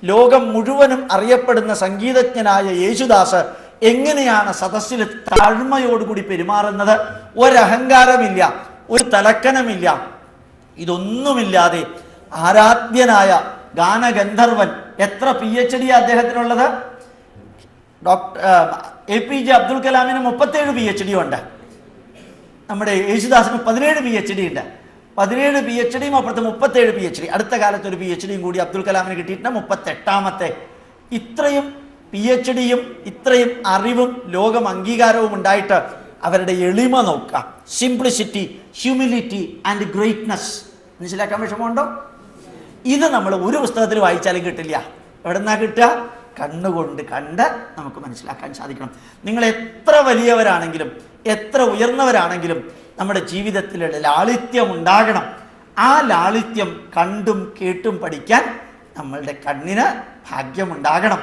ലോകം മുഴുവനും അറിയപ്പെടുന്ന സംഗീതജ്ഞനായ യേശുദാസ് എങ്ങനെയാണ് സദസ്സിൽ താഴ്മയോടുകൂടി പെരുമാറുന്നത്? ഒരഹങ്കാരമില്ല, ഒരു തലക്കനമില്ല, ഇതൊന്നുമില്ലാതെ ആരാധ്യനായ ഗാനഗന്ധർവൻ. എത്ര PhD അദ്ദേഹത്തിനുള്ളത്? APJ അബ്ദുൽ കലാമിന് 37 PhD ഉണ്ട്. നമ്മുടെ യേശുദാസിന് 17 PhD ഉണ്ട്. 17 PhDയും അപ്പുറത്ത് 37 PhD. അടുത്ത കാലത്ത് ഒരു PhDയും കൂടി അബ്ദുൽ കലാമിന് കിട്ടിയിട്ടുണ്ട്, 38ാമത്തെ. ഇത്രയും PhDയും ഇത്രയും അറിവും ലോകം അംഗീകാരവും ഉണ്ടായിട്ട് അവരുടെ എളിമ നോക്കാം. Simplicity, humility and greatness. മനസ്സിലാക്കാൻ വിഷമമുണ്ടോ? ഇത് നമ്മൾ ഒരു പുസ്തകത്തിൽ വായിച്ചാലും കിട്ടില്ല. എവിടെന്നാ കിട്ടുക? കണ്ണുകൊണ്ട് കണ്ട് നമുക്ക് മനസ്സിലാക്കാൻ സാധിക്കണം. നിങ്ങൾ എത്ര വലിയവരാണെങ്കിലും എത്ര ഉയർന്നവരാണെങ്കിലും നമ്മുടെ ജീവിതത്തിലുള്ള ലാളിത്യം ഉണ്ടാകണം. ആ ലാളിത്യം കണ്ടും കേട്ടും പഠിക്കാൻ നമ്മളുടെ കണ്ണിന് ഭാഗ്യമുണ്ടാകണം.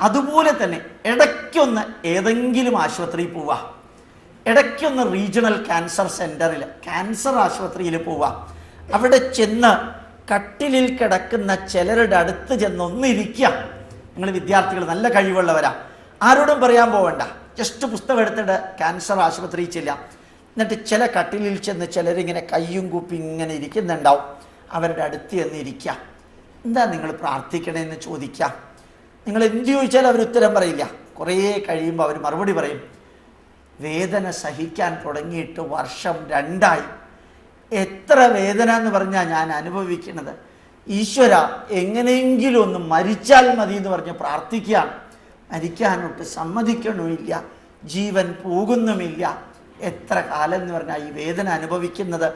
അതുപോലെ തന്നെ ഇടയ്ക്കൊന്ന് ഏതെങ്കിലും ആശുപത്രിയിൽ പോവുക, ഇടയ്ക്കൊന്ന് റീജിയണൽ ക്യാൻസർ സെൻ്ററിൽ, ക്യാൻസർ ആശുപത്രിയിൽ പോവുക. അവിടെ ചെന്ന് കട്ടിലിൽ കിടക്കുന്ന ചിലരുടെ അടുത്ത് ചെന്നൊന്നിരിക്കുക. നിങ്ങൾ വിദ്യാർത്ഥികൾ നല്ല കഴിവുള്ളവരാ, ആരോടും പറയാൻ പോകണ്ട, ജസ്റ്റ് പുസ്തകം എടുത്തിട്ട് ക്യാൻസർ ആശുപത്രിയിൽ ചെല്ലാം. എന്നിട്ട് ചില കട്ടിലിൽ ചെന്ന് ചിലരിങ്ങനെ കയ്യും കൂപ്പി ഇങ്ങനെ ഇരിക്കുന്നുണ്ടാവും. അവരുടെ അടുത്ത് ചെന്ന് ഇരിക്കുക. എന്താ നിങ്ങൾ പ്രാർത്ഥിക്കണമെന്ന് ചോദിക്കാം. നിങ്ങൾ എന്ത് ചോദിച്ചാലും അവർ ഉത്തരം പറയില്ല. കുറേ കഴിയുമ്പോൾ അവർ മറുപടി പറയും, വേദന സഹിക്കാൻ തുടങ്ങിയിട്ട് വർഷം 2 എത്ര വേദന എന്ന് പറഞ്ഞാൽ ഞാൻ അനുഭവിക്കുന്നത്. ഈശ്വര, എങ്ങനെയെങ്കിലും ഒന്ന് മരിച്ചാൽ മതി എന്ന് പറഞ്ഞ് പ്രാർത്ഥിക്കുകയാണ്. മരിക്കാനൊട്ട് സമ്മതിക്കണമില്ല, ജീവൻ പോകുന്നുമില്ല. എത്ര കാലം എന്ന് പറഞ്ഞാൽ ഈ വേദന അനുഭവിക്കുന്നത്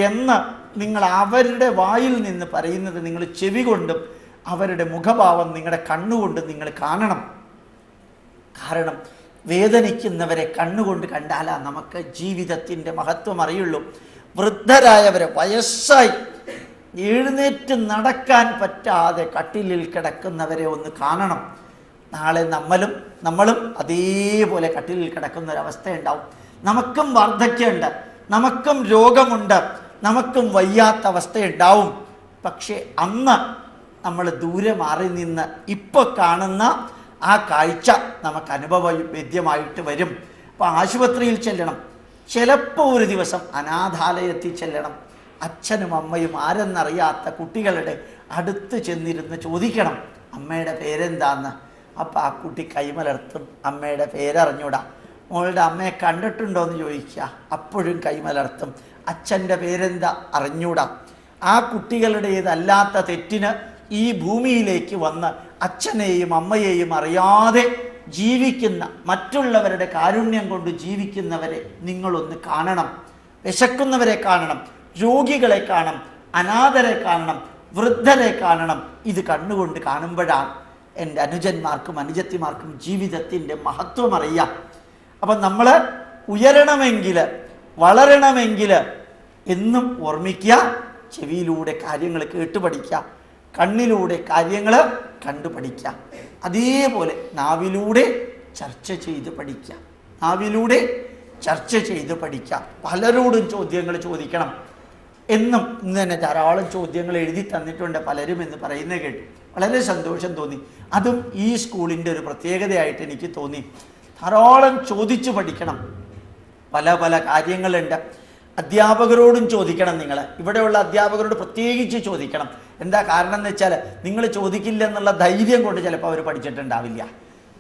എന്ന് നിങ്ങൾ അവരുടെ വായിൽ നിന്ന് പറയുന്നത് നിങ്ങൾ ചെവി കൊണ്ടും അവരുടെ മുഖഭാവം നിങ്ങളുടെ കണ്ണുകൊണ്ടും നിങ്ങൾ കാണണം. കാരണം വേദനിക്കുന്നവരെ കണ്ണുകൊണ്ട് കണ്ടാലാ നമുക്ക് ജീവിതത്തിൻ്റെ മഹത്വം അറിയുള്ളൂ. വൃദ്ധരായവരെ, വയസ്സായി എഴുന്നേറ്റ് നടക്കാൻ പറ്റാതെ കട്ടിലിൽ കിടക്കുന്നവരെ ഒന്ന് കാണണം. നാളെ നമ്മളും അതേപോലെ കട്ടിലിൽ കിടക്കുന്ന ഒരവസ്ഥയുണ്ടാവും. നമുക്കും വാർദ്ധക്യമുണ്ട്, നമുക്കും രോഗമുണ്ട്, നമുക്കും വയ്യാത്ത അവസ്ഥയുണ്ടാവും. പക്ഷേ അന്ന് നമ്മൾ ദൂരെ മാറി നിന്ന് ഇപ്പോൾ കാണുന്ന ആ കാഴ്ച നമുക്ക് അനുഭവവേദ്യമായിട്ട് വരും. അപ്പോൾ ആശുപത്രിയിൽ ചെല്ലണം, ചിലപ്പോൾ ഒരു ദിവസം അനാഥാലയത്തിൽ ചെല്ലണം. അച്ഛനും അമ്മയും ആരെന്നറിയാത്ത കുട്ടികളുടെ അടുത്ത് ചെന്നിരുന്ന് ചോദിക്കണം, അമ്മയുടെ പേരെന്താന്ന്. അപ്പം ആ കുട്ടി കൈമലർത്തും, അമ്മയുടെ പേരറിഞ്ഞൂടാ. മോളുടെ അമ്മയെ കണ്ടിട്ടുണ്ടോ എന്ന് ചോദിക്കുക, അപ്പോഴും കൈമലർത്തും. അച്ഛൻ്റെ പേരെന്താ അറിഞ്ഞൂടാ. ആ കുട്ടികളുടേതല്ലാത്ത തെറ്റിന് ഈ ഭൂമിയിലേക്ക് വന്ന് അച്ഛനെയും അമ്മയെയും അറിയാതെ ജീവിക്കുന്ന, മറ്റുള്ളവരുടെ കാരുണ്യം കൊണ്ട് ജീവിക്കുന്നവരെ നിങ്ങളൊന്ന് കാണണം. വിശക്കുന്നവരെ കാണണം, രോഗികളെ കാണണം, അനാഥരെ കാണണം, വൃദ്ധരെ കാണണം. ഇത് കണ്ണുകൊണ്ട് കാണുമ്പോഴാണ് എൻ്റെ അനുജന്മാർക്കും അനുജത്തിമാർക്കും ജീവിതത്തിൻ്റെ മഹത്വം അറിയാം. അപ്പം നമ്മൾ ഉയരണമെങ്കിൽ, വളരണമെങ്കിൽ എന്നും ഓർമ്മിക്കുക, ചെവിയിലൂടെ കാര്യങ്ങൾ കേട്ടുപഠിക്കുക, കണ്ണിലൂടെ കാര്യങ്ങൾ കണ്ടുപഠിക്കുക. അതേപോലെ നാവിലൂടെ ചർച്ച ചെയ്ത് പഠിക്കുക, നാവിലൂടെ ചർച്ച ചെയ്ത് പഠിക്കുക. പലരോടും ചോദ്യങ്ങൾ ചോദിക്കണം. എന്നും ഇന്ന് തന്നെ ധാരാളം ചോദ്യങ്ങൾ എഴുതി തന്നിട്ടുണ്ട് പലരും എന്ന് പറയുന്നത് കേട്ടു. വളരെ സന്തോഷം തോന്നി. അതും ഈ സ്കൂളിൻ്റെ ഒരു പ്രത്യേകതയായിട്ട് എനിക്ക് തോന്നി. ധാരാളം ചോദിച്ചു പഠിക്കണം. പല പല കാര്യങ്ങളുണ്ട്. അധ്യാപകരോടും ചോദിക്കണം. നിങ്ങൾ ഇവിടെയുള്ള അധ്യാപകരോട് പ്രത്യേകിച്ച് ചോദിക്കണം. എന്താ കാരണം എന്ന് വെച്ചാൽ, നിങ്ങൾ ചോദിക്കില്ല എന്നുള്ള ധൈര്യം കൊണ്ട് ചിലപ്പോൾ അവർ പഠിച്ചിട്ടുണ്ടാവില്ല.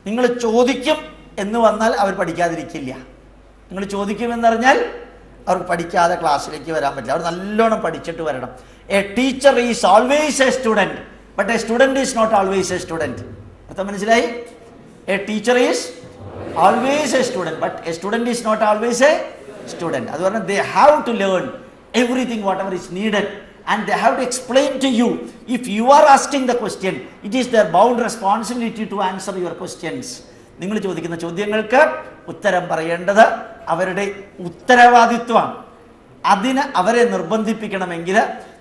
നിങ്ങൾ ചോദിക്കും എന്ന് വന്നാൽ അവർ പഠിക്കാതിരിക്കില്ല. നിങ്ങൾ ചോദിക്കുമെന്നറിഞ്ഞാൽ അവർക്ക് പഠിക്കാതെ ക്ലാസ്സിലേക്ക് വരാൻ പറ്റില്ല. അവർ നല്ലോണം പഠിച്ചിട്ട് വരണം. A teacher is always a student, but a student is not always a student. അർത്ഥം മനസ്സിലായി? A teacher is always a student, but a student is not always a student. അത് പറഞ്ഞാൽ they have to learn everything whatever is needed, and they have to explain to you. If you are asking the question, it is their bound responsibility to answer your questions. നിങ്ങൾ ചോദിക്കുന്ന ചോദ്യങ്ങൾക്ക് ഉത്തരം പറയേണ്ടത് അവരുടെ ഉത്തരവാദിത്വമാണ്. അതിന് അവരെ നിർബന്ധിപ്പിക്കണമെങ്കിൽ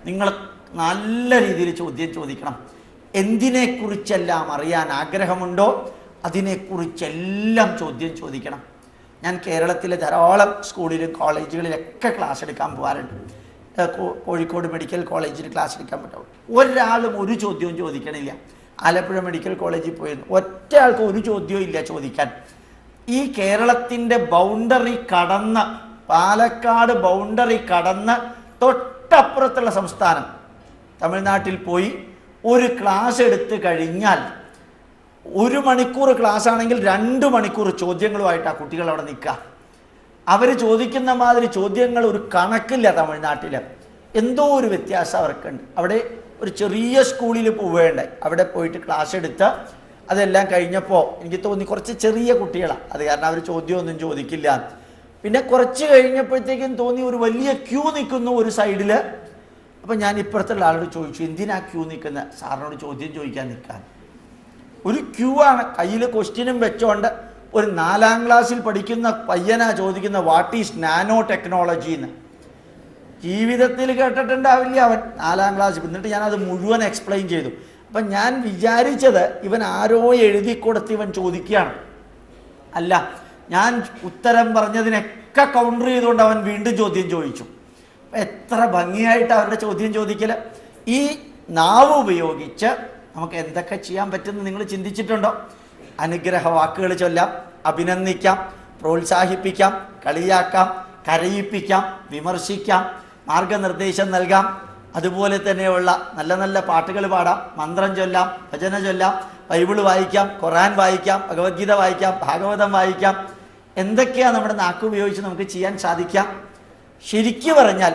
നിങ്ങൾ നല്ല രീതിയിൽ ചോദ്യം ചോദിക്കണം. എന്തിനെക്കുറിച്ചെല്ലാം അറിയാൻ ആഗ്രഹമുണ്ടോ അതിനെക്കുറിച്ചെല്ലാം ചോദ്യം ചോദിക്കണം. ഞാൻ കേരളത്തിലെ ധാരാളം സ്കൂളിലും കോളേജുകളിലൊക്കെ ക്ലാസ് എടുക്കാൻ പോകാറുണ്ട്. കോഴിക്കോട് മെഡിക്കൽ കോളേജിൽ ക്ലാസ് എടുക്കാൻ പറ്റും. ഒരാളും ഒരു ചോദ്യവും ചോദിക്കണില്ല. ആലപ്പുഴ മെഡിക്കൽ കോളേജിൽ പോയിരുന്നു, ഒറ്റ ആൾക്ക് ഒരു ചോദ്യവും ഇല്ല ചോദിക്കാൻ. ഈ കേരളത്തിൻ്റെ ബൗണ്ടറി കടന്ന്, പാലക്കാട് ബൗണ്ടറി കടന്ന് തൊട്ടപ്പുറത്തുള്ള സംസ്ഥാനം തമിഴ്നാട്ടിൽ പോയി ഒരു ക്ലാസ് എടുത്ത് കഴിഞ്ഞാൽ 1 മണിക്കൂർ ക്ലാസ് ആണെങ്കിൽ 2 മണിക്കൂർ ചോദ്യങ്ങളുമായിട്ടാണ് കുട്ടികൾ അവിടെ നിൽക്കുക. അവർ ചോദിക്കുന്ന മാതിരി ചോദ്യങ്ങൾ ഒരു കണക്കില്ല. തമിഴ്നാട്ടിൽ എന്തോ ഒരു വ്യത്യാസം അവർക്കുണ്ട്. അവിടെ ഒരു ചെറിയ സ്കൂളിൽ പോവേണ്ടേ, അവിടെ പോയിട്ട് ക്ലാസ് എടുത്ത് അതെല്ലാം കഴിഞ്ഞപ്പോൾ എനിക്ക് തോന്നി കുറച്ച് ചെറിയ കുട്ടികളാണ്, അത് കാരണം അവർ ചോദ്യമൊന്നും ചോദിക്കില്ല. പിന്നെ കുറച്ച് കഴിഞ്ഞപ്പോഴത്തേക്കും തോന്നി ഒരു വലിയ ക്യൂ നിൽക്കുന്നു ഒരു സൈഡിൽ. അപ്പം ഞാൻ ഇപ്പുറത്തുള്ള ആളോട് ചോദിച്ചു, എന്തിനാ ക്യൂ നിൽക്കുന്നത്? സാറിനോട് ചോദ്യം ചോദിക്കാൻ നിൽക്കാൻ. ഒരു ക്യൂ ആണ്, കയ്യിൽ ക്വസ്റ്റ്യനും വെച്ചോണ്ട് ഒരു 4ാം ക്ലാസ്സിൽ പഠിക്കുന്ന പയ്യനാ ചോദിക്കുന്ന വാട്ട് ഈസ് നാനോ ടെക്നോളജി എന്ന്. ജീവിതത്തിൽ കേട്ടിട്ടുണ്ടാവില്ല അവൻ 4ാം ക്ലാസ്സിൽ. എന്നിട്ട് ഞാനത് മുഴുവൻ എക്സ്പ്ലെയിൻ ചെയ്തു. അപ്പം ഞാൻ വിചാരിച്ചത് ഇവൻ ആരോ എഴുതി കൊടുത്ത് ഇവൻ ചോദിക്കുകയാണ്. അല്ല, ഞാൻ ഉത്തരം പറഞ്ഞതിനൊക്കെ കൗണ്ടർ ചെയ്തുകൊണ്ട് അവൻ വീണ്ടും ചോദ്യം ചോദിച്ചു. എത്ര ഭംഗിയായിട്ട് അവരുടെ ചോദ്യം ചോദിക്കൽ. ഈ നാവ് ഉപയോഗിച്ച് നമുക്ക് എന്തൊക്കെ ചെയ്യാൻ പറ്റുമെന്ന് നിങ്ങൾ ചിന്തിച്ചിട്ടുണ്ടോ? അനുഗ്രഹ വാക്കുകൾ ചൊല്ലാം, അഭിനന്ദിക്കാം, പ്രോത്സാഹിപ്പിക്കാം, കളിയാക്കാം, കരയിപ്പിക്കാം, വിമർശിക്കാം, മാർഗനിർദ്ദേശം നൽകാം. അതുപോലെ തന്നെയുള്ള നല്ല നല്ല പാട്ടുകൾ പാടാം, മന്ത്രം ചൊല്ലാം, ഭജന ചൊല്ലാം, ബൈബിൾ വായിക്കാം, ഖുർആൻ വായിക്കാം, ഭഗവത്ഗീത വായിക്കാം, ഭാഗവതം വായിക്കാം. എന്തൊക്കെയാണ് നമ്മുടെ നാക്ക് ഉപയോഗിച്ച് നമുക്ക് ചെയ്യാൻ സാധിക്കാം? ശരിക്കു പറഞ്ഞാൽ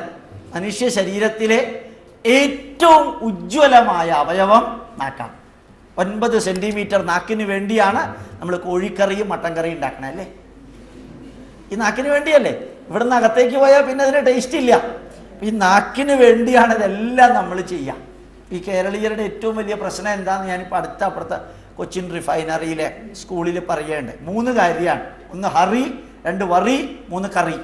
മനുഷ്യ ശരീരത്തിലെ ഏറ്റവും ഉജ്ജ്വലമായ അവയവം നാക്കാണ്. 9 സെൻറ്റിമീറ്റർ നാക്കിന് വേണ്ടിയാണ് നമ്മൾ കോഴിക്കറിയും മട്ടൻ കറിയും ഉണ്ടാക്കണേ, അല്ലേ? ഈ നാക്കിന് വേണ്ടിയല്ലേ? ഇവിടെ നിന്ന് അകത്തേക്ക് പോയാൽ പിന്നെ അതിന് ടേസ്റ്റ് ഇല്ല. ഈ നാക്കിന് വേണ്ടിയാണ് ഇതെല്ലാം നമ്മൾ ചെയ്യുക. ഈ കേരളീയരുടെ ഏറ്റവും വലിയ പ്രശ്നം എന്താണെന്ന് ഞാനിപ്പോൾ അപ്പുറത്തെ കൊച്ചിൻ റിഫൈനറിയിലെ സ്കൂളിൽ പറയേണ്ടത് 3 കാര്യമാണ്. 1 ഹറി, 2 വറി, 3 കറി.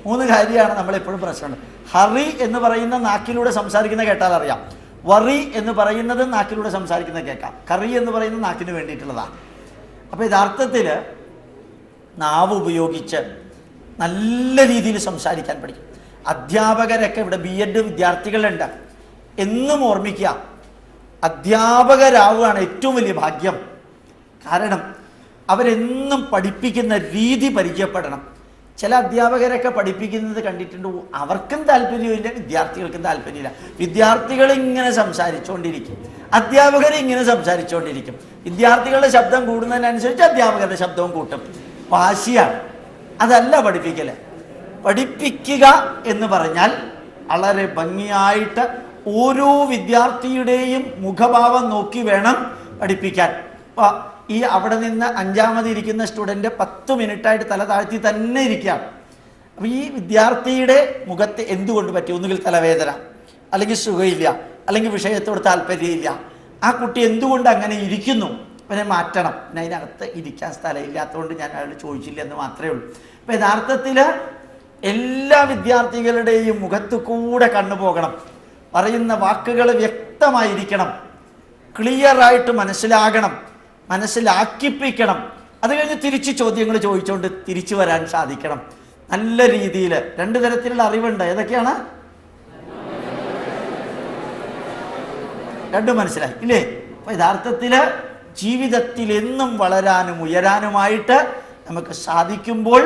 3 കാര്യമാണ് നമ്മളെപ്പോഴും പ്രശ്നം. ഹറി എന്ന് പറയുന്ന നാക്കിലൂടെ സംസാരിക്കുന്ന കേട്ടാൽ അറിയാം. വറി എന്ന് പറയുന്നത് നാക്കിലൂടെ സംസാരിക്കുന്നത് കേൾക്കാം. കറി എന്ന് പറയുന്നത് നാക്കിന് വേണ്ടിയിട്ടുള്ളതാണ്. അപ്പോൾ യഥാർത്ഥത്തിൽ നാവ് ഉപയോഗിച്ച് നല്ല രീതിയിൽ സംസാരിക്കാൻ പഠിക്കും. അധ്യാപകരൊക്കെ ഇവിടെ BEd വിദ്യാർത്ഥികളുണ്ട്. എന്നും ഓർമ്മിക്കുക, അധ്യാപകരാവുകയാണ് ഏറ്റവും വലിയ ഭാഗ്യം. കാരണം അവരെന്നും പഠിപ്പിക്കുന്ന രീതി പരിചയപ്പെടണം. ചില അധ്യാപകരൊക്കെ പഠിപ്പിക്കുന്നത് കണ്ടിട്ടുണ്ട്, അവർക്കും താല്പര്യമില്ല, വിദ്യാർത്ഥികൾക്കും താല്പര്യമില്ല. വിദ്യാർത്ഥികൾ ഇങ്ങനെ സംസാരിച്ചുകൊണ്ടിരിക്കും, അധ്യാപകർ ഇങ്ങനെ സംസാരിച്ചുകൊണ്ടിരിക്കും. വിദ്യാർത്ഥികളുടെ ശബ്ദം കൂടുന്നതിനനുസരിച്ച് അധ്യാപകരുടെ ശബ്ദവും കൂട്ടും. വാശിയാണ്. അതല്ല പഠിപ്പിക്കൽ. പഠിപ്പിക്കുക എന്ന് പറഞ്ഞാൽ വളരെ ഭംഗിയായിട്ട് ഓരോ വിദ്യാർത്ഥിയുടെയും മുഖഭാവം നോക്കി വേണം പഠിപ്പിക്കാൻ. ഈ അവിടെ നിന്ന് 5ാമത് ഇരിക്കുന്ന സ്റ്റുഡൻറ്റ് 10 മിനിറ്റായിട്ട് തല താഴ്ത്തി തന്നെ ഇരിക്കുകയാണ്. അപ്പോൾ ഈ വിദ്യാർത്ഥിയുടെ മുഖത്ത് എന്തുകൊണ്ട് പറ്റി? ഒന്നുകിൽ തലവേദന, അല്ലെങ്കിൽ സുഖമില്ല, അല്ലെങ്കിൽ വിഷയത്തോട് താല്പര്യമില്ല. ആ കുട്ടി എന്തുകൊണ്ട് അങ്ങനെ ഇരിക്കുന്നു? അവനെ മാറ്റണം. പിന്നെ അതിനകത്ത് ഇരിക്കാൻ സ്ഥലമില്ലാത്തതുകൊണ്ട് ഞാൻ അയാൾ ചോദിച്ചില്ല എന്ന് മാത്രമേ ഉള്ളൂ. അപ്പോൾ യഥാർത്ഥത്തിൽ എല്ലാ വിദ്യാർത്ഥികളുടെയും മുഖത്തു കൂടെ കണ്ണുപോകണം. പറയുന്ന വാക്കുകൾ വ്യക്തമായിരിക്കണം, ക്ലിയറായിട്ട് മനസ്സിലാകണം, മനസ്സിലാക്കിപ്പിക്കണം. അത് കഴിഞ്ഞ് തിരിച്ച് ചോദ്യങ്ങൾ ചോദിച്ചുകൊണ്ട് തിരിച്ചു വരാൻ സാധിക്കണം. നല്ല രീതിയിൽ 2 തരത്തിലുള്ള അറിവുണ്ട്. ഏതൊക്കെയാണ്? 2 മനസ്സിലായി ഇല്ലേ? അപ്പോൾ യഥാർത്ഥത്തിൽ ജീവിതത്തിൽ എന്നും വളരാനും ഉയരാനുമായിട്ട് നമുക്ക് സാധിക്കുമ്പോൾ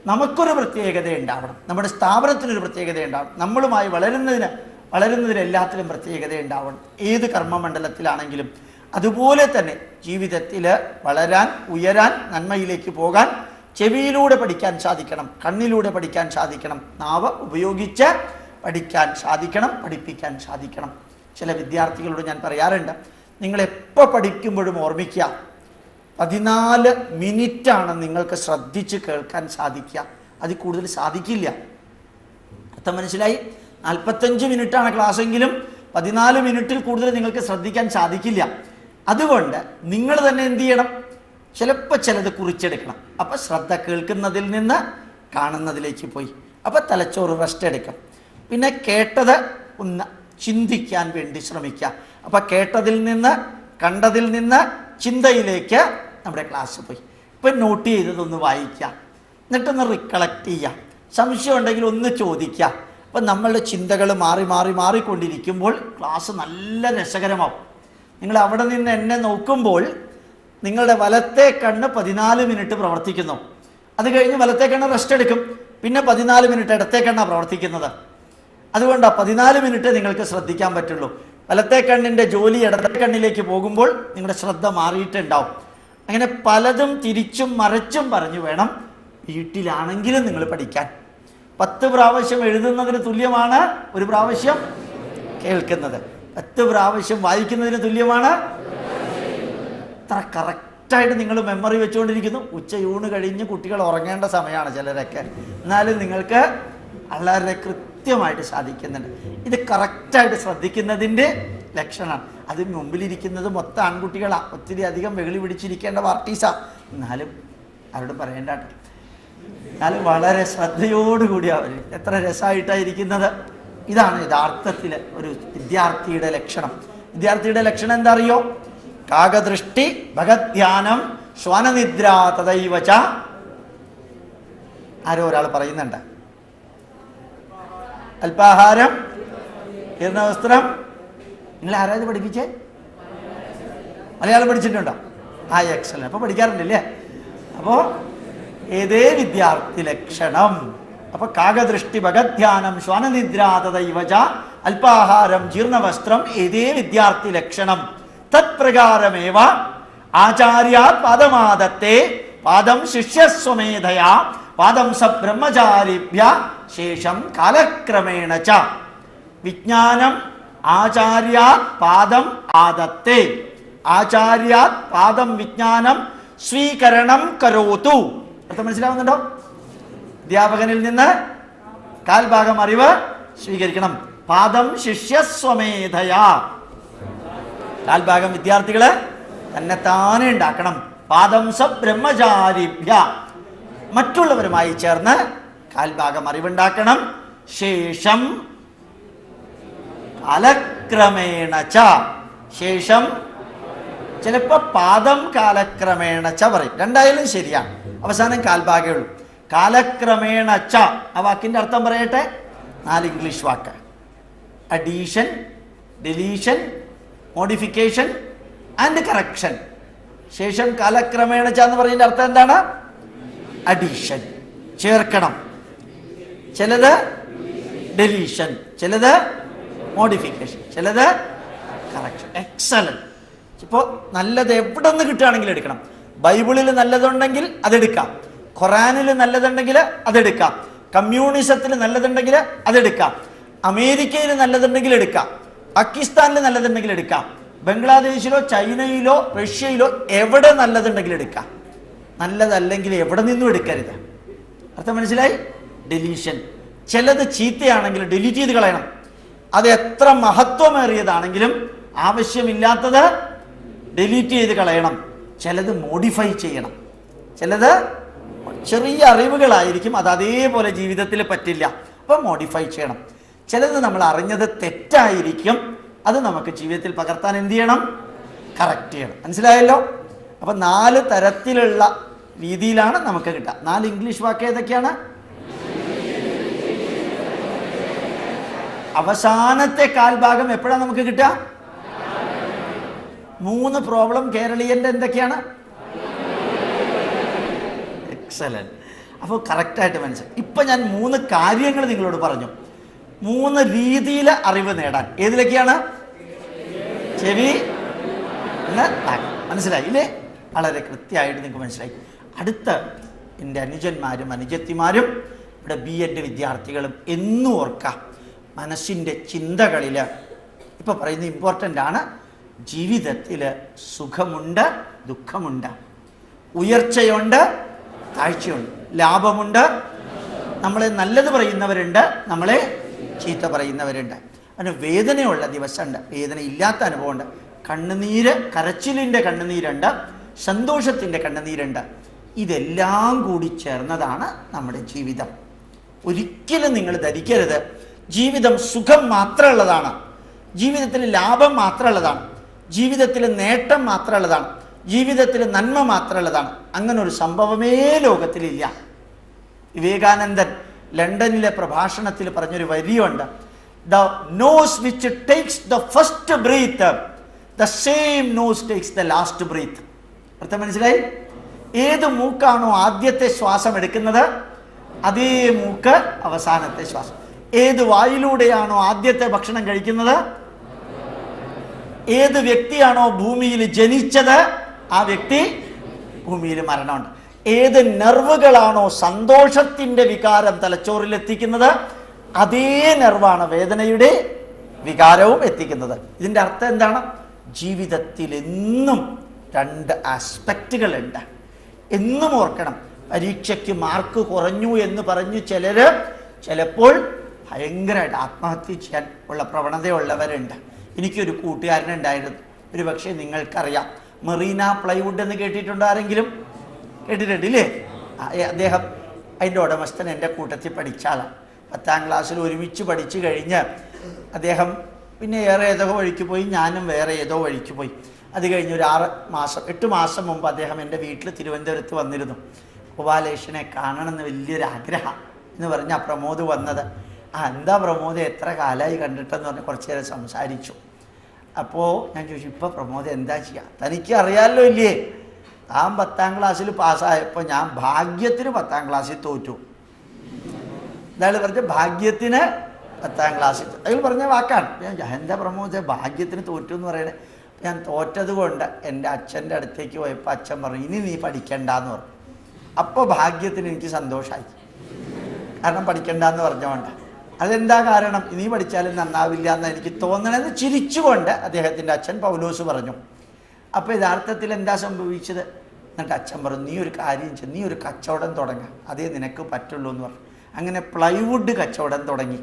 നമുക്കൊരു പ്രത്യേകത ഉണ്ടാവണം, നമ്മുടെ സ്ഥാപനത്തിനൊരു പ്രത്യേകത ഉണ്ടാവണം, നമ്മളുമായി വളരുന്നതിന് എല്ലാത്തിലും പ്രത്യേകത ഉണ്ടാവണം. ഏത് കർമ്മമണ്ഡലത്തിലാണെങ്കിലും അതുപോലെ തന്നെ ജീവിതത്തിൽ വളരാൻ, ഉയരാൻ, നന്മയിലേക്ക് പോകാൻ ചെവിയിലൂടെ പഠിക്കാൻ സാധിക്കണം, കണ്ണിലൂടെ പഠിക്കാൻ സാധിക്കണം, നാവ് ഉപയോഗിച്ച് പഠിക്കാൻ സാധിക്കണം, പഠിപ്പിക്കാൻ സാധിക്കണം. ചില വിദ്യാർത്ഥികളോട് ഞാൻ പറയാറുണ്ട്, നിങ്ങളെപ്പോൾ പഠിക്കുമ്പോഴും ഓർമ്മിക്കുക, 14 മിനിറ്റാണ് നിങ്ങൾക്ക് ശ്രദ്ധിച്ച് കേൾക്കാൻ സാധിക്കുക. അതിൽ കൂടുതൽ സാധിക്കില്ല. അർത്ഥം മനസ്സിലായി? 45 മിനിറ്റാണ് ക്ലാസ്സെങ്കിലും 14 മിനിറ്റിൽ കൂടുതൽ നിങ്ങൾക്ക് ശ്രദ്ധിക്കാൻ സാധിക്കില്ല. അതുകൊണ്ട് നിങ്ങൾ തന്നെ എന്ത് ചെയ്യണം? ചിലപ്പോൾ ചിലത് കുറിച്ചെടുക്കണം. അപ്പം ശ്രദ്ധ കേൾക്കുന്നതിൽ നിന്ന് കാണുന്നതിലേക്ക് പോയി. അപ്പം തലച്ചോറ് റെസ്റ്റ് എടുക്കാം. പിന്നെ കേട്ടത് ഒന്ന് ചിന്തിക്കാൻ വേണ്ടി ശ്രമിക്കുക. അപ്പം കേട്ടതിൽ നിന്ന്, കണ്ടതിൽ നിന്ന് ചിന്തയിലേക്ക് നമ്മുടെ ക്ലാസ് പോയി. ഇപ്പം നോട്ട് ചെയ്തതൊന്ന് വായിക്കുക, എന്നിട്ടൊന്ന് റിക്കളക്ട് ചെയ്യുക. സംശയം ഉണ്ടെങ്കിൽ ഒന്ന് ചോദിക്കുക. അപ്പം നമ്മളുടെ ചിന്തകൾ മാറിക്കൊണ്ടിരിക്കുമ്പോൾ ക്ലാസ് നല്ല രസകരമാവും. നിങ്ങൾ അവിടെ നിന്ന് എന്നെ നോക്കുമ്പോൾ നിങ്ങളുടെ വലത്തെ കണ്ണ് 14 മിനിറ്റ് പ്രവർത്തിക്കുന്നു. അത് കഴിഞ്ഞ് വലത്തെ കണ്ണ് റെസ്റ്റ് എടുക്കും. പിന്നെ 14 മിനിറ്റ് ഇടത്തെ കണ്ണാണ് പ്രവർത്തിക്കുന്നത്. അതുകൊണ്ടാണ് 14 മിനിറ്റ് നിങ്ങൾക്ക് ശ്രദ്ധിക്കാൻ പറ്റുള്ളൂ. വലത്തെ കണ്ണിൻ്റെ ജോലി ഇടത്തെ കണ്ണിലേക്ക് പോകുമ്പോൾ നിങ്ങളുടെ ശ്രദ്ധ മാറിയിട്ടുണ്ടാവും. അങ്ങനെ പലതും തിരിച്ചും മറിച്ചും പറഞ്ഞു വേണം വീട്ടിലാണെങ്കിലും നിങ്ങൾ പഠിക്കാൻ. 10 പ്രാവശ്യം എഴുതുന്നതിന് തുല്യമാണ് 1 പ്രാവശ്യം കേൾക്കുന്നത്. 10 പ്രാവശ്യം വായിക്കുന്നതിന് തുല്യമാണ്. അത്ര കറക്റ്റായിട്ട് നിങ്ങൾ മെമ്മറി വെച്ചുകൊണ്ടിരിക്കുന്നു. ഉച്ചയൂണ് കഴിഞ്ഞ് കുട്ടികൾ ഉറങ്ങേണ്ട സമയമാണ് ചിലരൊക്കെ. എന്നാലും നിങ്ങൾക്ക് വളരെ കൃത്യമായിട്ട് സാധിക്കുന്നുണ്ട്. ഇത് കറക്റ്റായിട്ട് ശ്രദ്ധിക്കുന്നതിൻ്റെ ലക്ഷണമാണ്. അത് മുമ്പിലിരിക്കുന്നത് മൊത്തം ആൺകുട്ടികളാണ്. ഒത്തിരി അധികം വെകിളി പിടിച്ചിരിക്കേണ്ട പാർട്ടീസാണ്. എന്നാലും അവരോട് പറയേണ്ട കേട്ടോ. എന്നാലും വളരെ ശ്രദ്ധയോടുകൂടി അവർ എത്ര രസമായിട്ടായിരിക്കുന്നത്. ഇതാണ് യഥാർത്ഥത്തിൽ ഒരു വിദ്യാർത്ഥിയുടെ ലക്ഷണം. വിദ്യാർത്ഥിയുടെ ലക്ഷണം എന്താ അറിയോ? കാകദൃഷ്ടി ഭഗധ്യാനം ശ്വാനനിദ്ര തദൈവച. ആരോ ഒരാൾ പറയുന്നുണ്ട്. അല്പാഹാരം, ജീർണവസ്ത്രം. നിങ്ങൾ ആരാ ഇത് പഠിപ്പിച്ചേ? മലയാളം പഠിച്ചിട്ടുണ്ടോ? എക്സലന്റ്. അപ്പോൾ പഠിക്കാറുണ്ടല്ലേ? അപ്പോൾ ഏതേ വിദ്യാർത്ഥി ലക്ഷണം. അപ്പൊ കാകദൃഷ്ടി ഭഗധ്യാനം ശ്വാനനിദ്ര തദൈവച അല്പാഹാരം ജീർണവസ്ത്രം ഏതേ വിദ്യാർത്ഥി ലക്ഷണം. തത്പ്രകാരമേവ ആചാര്യാത് പാദമാദത്തെ പാദം ശിഷ്യസ്വമേധയാ പാദം സ ബ്രഹ്മചാരിഭ്യ ശേഷം കാലക്രമേണ ച. വിജ്ഞാനം ആചാര്യാത് പാദം ആദത്തെ. ആചാര്യാത് പാദം വിജ്ഞാനം സ്വീകരണം കരോതു. അർത്ഥം മനസ്സിലാവുന്നുണ്ടോ? അധ്യാപകനിൽ നിന്ന് കാൽഭാഗം അറിവ് സ്വീകരിക്കണം. പാദം ശിഷ്യസ്വമേധയാ. കാൽഭാഗം വിദ്യാർത്ഥികള് തന്നെ താനെ ഉണ്ടാക്കണം. പാദം സ ബ്രഹ്മചാരിഭ്യ. മറ്റുള്ളവരുമായി ചേർന്ന് കാൽഭാഗം അറിവുണ്ടാക്കണം. ശേഷം കാലക്രമേണ ച. ശേഷം ചിലപ്പോ പാദം കാലക്രമേണ ച പറയും. രണ്ടായാലും ശരിയാണ്. അവസാനം കാൽഭാഗമേ ഉള്ളൂ. കാലക്രമേണ ച ആ വാക്കിന്റെ അർത്ഥം പറയട്ടെ. 4 ഇംഗ്ലീഷ് വാക്ക്. Addition, deletion, modification and correction. ശേഷം കാലക്രമേണ ച എന്ന് പറയുന്നതിന്റെ അർത്ഥം എന്താണ്? അഡീഷൻ, ചേർക്കണം. ചിലത് ഡെലീഷൻ, ചിലത് മോഡിഫിക്കേഷൻ, ചിലത് കറക്ഷൻ. എക്സലന്റ്. ഇപ്പോൾ നല്ലത് എവിടെ നിന്ന് കിട്ടുകയാണെങ്കിലും എടുക്കണം. ബൈബിളിൽ നല്ലതുണ്ടെങ്കിൽ അതെടുക്കാം. ഖുറാനിൽ നല്ലതുണ്ടെങ്കിൽ അതെടുക്കാം. കമ്മ്യൂണിസത്തിൽ നല്ലതുണ്ടെങ്കിൽ അതെടുക്കാം. അമേരിക്കയിൽ നല്ലതുണ്ടെങ്കിൽ എടുക്കാം. പാകിസ്ഥാനിൽ നല്ലതുണ്ടെങ്കിൽ എടുക്കാം. ബംഗ്ലാദേശിലോ ചൈനയിലോ റഷ്യയിലോ എവിടെ നല്ലതുണ്ടെങ്കിൽ എടുക്കാം. നല്ലതല്ലെങ്കിൽ എവിടെ നിന്നും എടുക്കരുത്. അർത്ഥം മനസ്സിലായി? ഡെലീഷൻ. ചിലത് ചീത്തയാണെങ്കിൽ ഡിലീറ്റ് ചെയ്ത് കളയണം. അത് എത്ര മഹത്വമേറിയതാണെങ്കിലും ആവശ്യമില്ലാത്തത് ഡിലീറ്റ് ചെയ്ത് കളയണം. ചിലത് മോഡിഫൈ ചെയ്യണം. ചിലത് ചെറിയ അറിവുകളായിരിക്കും, അത് അതേപോലെ ജീവിതത്തിൽ പറ്റില്ല. അപ്പം മോഡിഫൈ ചെയ്യണം. ചിലത് നമ്മൾ അറിഞ്ഞത് തെറ്റായിരിക്കും, അത് നമുക്ക് ജീവിതത്തിൽ പകർത്താൻ എന്ത് ചെയ്യണം? കറക്റ്റ് ചെയ്യണം. മനസ്സിലായല്ലോ? അപ്പം 4 തരത്തിലുള്ള രീതിയിലാണ് നമുക്ക് കിട്ടുക. 4 ഇംഗ്ലീഷ് വാക്ക് ഏതൊക്കെയാണ്? അവസാനത്തെ കാൽഭാഗം എപ്പോഴാണ് നമുക്ക് കിട്ടുക? 3 പ്രോബ്ലം കേരളീയന്റെ എന്തൊക്കെയാണ്? എക്സലന്റ്. അപ്പോൾ കറക്റ്റായിട്ട് മനസ്സിലായി. ഇപ്പം ഞാൻ 3 കാര്യങ്ങൾ നിങ്ങളോട് പറഞ്ഞു. 3 രീതിയിൽ അറിവ് നേടാൻ. ഏതിലൊക്കെയാണ്? ചെവി, മനസ്സിലായി ഇല്ലേ? വളരെ കൃത്യമായിട്ട് നിങ്ങൾക്ക് മനസ്സിലായി. അടുത്ത എൻ്റെ അനുജന്മാരും അനുജത്തിമാരും ഇവിടെ BEd വിദ്യാർത്ഥികളും എന്നും ഓർക്കാം, മനസ്സിൻ്റെ ചിന്തകളിൽ ഇപ്പോൾ പറയുന്നത് ഇമ്പോർട്ടൻ്റ് ആണ്. ജീവിതത്തിൽ സുഖമുണ്ട്, ദുഃഖമുണ്ട്. ഉയർച്ചയുണ്ട്, താഴ്ചയുണ്ട്, ലാഭമുണ്ട്, നമ്മളെ നല്ലത് പറയുന്നവരുണ്ട്, നമ്മളെ ചീത്ത പറയുന്നവരുണ്ട്. അതിന് വേദനയുള്ള ദിവസമുണ്ട്, വേദന ഇല്ലാത്ത അനുഭവമുണ്ട്, കണ്ണുനീര്, കരച്ചിലിൻ്റെ കണ്ണുനീരുണ്ട്, സന്തോഷത്തിൻ്റെ കണ്ണുനീരുണ്ട്. ഇതെല്ലാം കൂടി ചേർന്നതാണ് നമ്മുടെ ജീവിതം. ഒരിക്കലും നിങ്ങൾ ധരിക്കരുത് ജീവിതം സുഖം മാത്രമുള്ളതാണ്, ജീവിതത്തിൽ ലാഭം മാത്രമുള്ളതാണ്, ജീവിതത്തിൽ നേട്ടം മാത്രമുള്ളതാണ്, ജീവിതത്തിൽ നന്മ മാത്രമുള്ളതാണ്. അങ്ങനെ ഒരു സംഭവമേ ലോകത്തിലില്ല. വിവേകാനന്ദൻ ലണ്ടനിലെ പ്രഭാഷണത്തിൽ പറഞ്ഞൊരു വരിയുണ്ട്, the nose which takes the first breath, the same nose takes the last breath. അർത്ഥം മനസ്സിലായി? ഏത് മൂക്കാണോ ആദ്യത്തെ ശ്വാസം എടുക്കുന്നത്, അതേ മൂക്ക് അവസാനത്തെ ശ്വാസം. ഏത് വായിലൂടെയാണോ ആദ്യത്തെ ഭക്ഷണം കഴിക്കുന്നത്, ഏത് വ്യക്തിയാണോ ഭൂമിയിൽ ജനിച്ചത്, ആ വ്യക്തി ഭൂമിയിൽ മരണമുണ്ട്. ഏത് നെർവുകളാണോ സന്തോഷത്തിൻ്റെ വികാരം തലച്ചോറിൽ എത്തിക്കുന്നത്, അതേ നെർവാണ് വേദനയുടെ വികാരവും എത്തിക്കുന്നത്. ഇതിൻ്റെ അർത്ഥം എന്താണ്? ജീവിതത്തിൽ എന്നും രണ്ട് ആസ്പെക്റ്റുകളുണ്ട്. എന്നും ഓർക്കണം. പരീക്ഷയ്ക്ക് മാർക്ക് കുറഞ്ഞു എന്ന് പറഞ്ഞ് ചിലപ്പോൾ ഭയങ്കരമായിട്ട് ആത്മഹത്യ ചെയ്യാൻ ഉള്ള പ്രവണതയുള്ളവരുണ്ട്. എനിക്കൊരു കൂട്ടുകാരനുണ്ടായിരുന്നു, ഒരു പക്ഷേ നിങ്ങൾക്കറിയാം, മെറീന പ്ലൈവുഡ് എന്ന് കേട്ടിട്ടുണ്ടോ? ആരെങ്കിലും കേട്ടിട്ടുണ്ടില്ലേ? അദ്ദേഹം, അതിൻ്റെ ഉടമസ്ഥൻ എൻ്റെ കൂട്ടത്തിൽ പഠിച്ച ആളാണ്. 10ാം ക്ലാസ്സിൽ ഒരുമിച്ച് പഠിച്ചു കഴിഞ്ഞ് അദ്ദേഹം പിന്നെ വേറെ ഏതോ വഴിക്ക് പോയി, ഞാനും വേറെ ഏതോ വഴിക്ക് പോയി. അത് കഴിഞ്ഞ് ഒരു 8 മാസം മുമ്പ് അദ്ദേഹം എൻ്റെ വീട്ടിൽ തിരുവനന്തപുരത്ത് വന്നിരുന്നു. ഗോപാലേഷനെ കാണണമെന്ന് വലിയൊരു ആഗ്രഹം എന്ന് പറഞ്ഞാൽ പ്രമോദ് വന്നത്. എന്താ പ്രമോദ്, എത്ര കാലമായി കണ്ടിട്ടെന്ന് പറഞ്ഞ് കുറച്ച് നേരം സംസാരിച്ചു. അപ്പോൾ ഞാൻ ചോദിച്ചു, ഇപ്പോൾ പ്രമോദ് എന്താ ചെയ്യുക? തനിക്ക് അറിയാമല്ലോ ഇല്ലേ, താൻ 10ാം ക്ലാസ്സിൽ പാസ്സായപ്പോൾ ഞാൻ ഭാഗ്യത്തിന് 10ാം ക്ലാസ്സിൽ തോറ്റു. അയാൾ പറഞ്ഞ ഭാഗ്യത്തിന് 10ാം ക്ലാസ്സിൽ, അയാൾ പറഞ്ഞ വാക്കാണ്. ഞാൻ എന്താ പ്രമോദ് ഭാഗ്യത്തിന് തോറ്റു എന്ന് പറയണേ? ഞാൻ തോറ്റത് കൊണ്ട് എൻ്റെ അച്ഛൻ്റെ അടുത്തേക്ക് പോയപ്പോൾ അച്ഛൻ പറഞ്ഞു, ഇനി നീ പഠിക്കണ്ടെന്ന് പറഞ്ഞു. അപ്പോൾ ഭാഗ്യത്തിന് എനിക്ക് സന്തോഷമായി, കാരണം പഠിക്കണ്ടെന്ന് പറഞ്ഞുകൊണ്ട്. അതെന്താ കാരണം? ഇനി പഠിച്ചാലും നന്നാവില്ല എന്ന് എനിക്ക് തോന്നണമെന്ന് ചിരിച്ചുകൊണ്ട് അദ്ദേഹത്തിൻ്റെ അച്ഛൻ പൗലോസ് പറഞ്ഞു. അപ്പോൾ യഥാർത്ഥത്തിൽ എന്താ സംഭവിച്ചത്? എന്നിട്ട് അച്ഛൻ പറഞ്ഞു, നീ ഒരു കാര്യം ചെയ്യും, നീ ഒരു കച്ചവടം തുടങ്ങാം, അതേ നിനക്ക് പറ്റുള്ളൂ എന്ന് പറഞ്ഞു. അങ്ങനെ പ്ലൈവുഡ് കച്ചവടം തുടങ്ങി.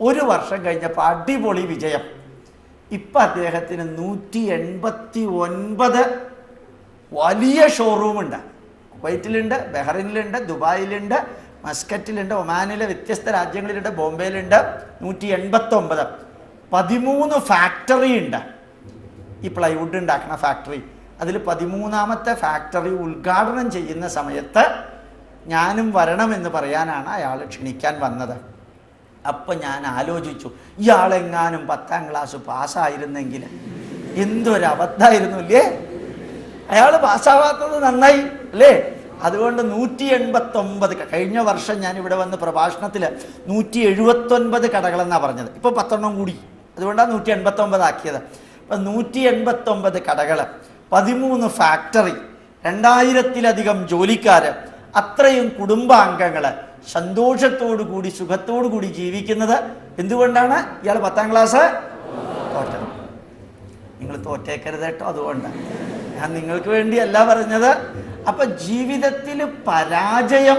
1 വർഷം കഴിഞ്ഞപ്പോൾ അടിപൊളി വിജയം. ഇപ്പം അദ്ദേഹത്തിന് 189 വലിയ ഷോറൂമുണ്ട്. കുവൈറ്റിലുണ്ട്, ബഹ്റൈനിലുണ്ട്, ദുബായിലുണ്ട്, മസ്കറ്റിലുണ്ട്, ഒമാനിലെ വ്യത്യസ്ത രാജ്യങ്ങളിലുണ്ട്, ബോംബെയിലുണ്ട്. 189 13 ഫാക്ടറി ഉണ്ട്. ഈ പ്ലൈവുഡ് ഉണ്ടാക്കുന്ന ഫാക്ടറി. അതിൽ 13ാമത്തെ ഫാക്ടറി ഉദ്ഘാടനം ചെയ്യുന്ന സമയത്ത് ഞാനും വരണമെന്ന് പറയാനാണ് അയാൾ ക്ഷണിക്കാൻ വന്നത്. അപ്പം ഞാൻ ആലോചിച്ചു, ഇയാളെങ്ങാനും 10ാം ക്ലാസ് പാസ്സായിരുന്നെങ്കിൽ എന്തൊരബദ്ധമായിരുന്നു അല്ലേ? അയാൾ പാസ്സാവാത്തത് നന്നായി അല്ലേ? അതുകൊണ്ട് 189 കഴിഞ്ഞ വർഷം ഞാൻ ഇവിടെ വന്ന് പ്രഭാഷണത്തിൽ 179 കടകളെന്നാണ് പറഞ്ഞത്. ഇപ്പോൾ 10 കൂടി, അതുകൊണ്ടാണ് 189 ആക്കിയത്. അപ്പം 189 കടകൾ, 13 ഫാക്ടറി, 2000-ലധികം ജോലിക്കാർ, അത്രയും കുടുംബാംഗങ്ങൾ സന്തോഷത്തോടു കൂടി സുഖത്തോടു കൂടി ജീവിക്കുന്നത് എന്തുകൊണ്ടാണ്? ഇയാൾ 10ാം ക്ലാസ് തോറ്റത്. നിങ്ങൾ തോറ്റേക്കരുത് കേട്ടോ. അതുകൊണ്ട് ഞാൻ നിങ്ങൾക്ക് വേണ്ടിയല്ല പറഞ്ഞത്. അപ്പം ജീവിതത്തിൽ പരാജയം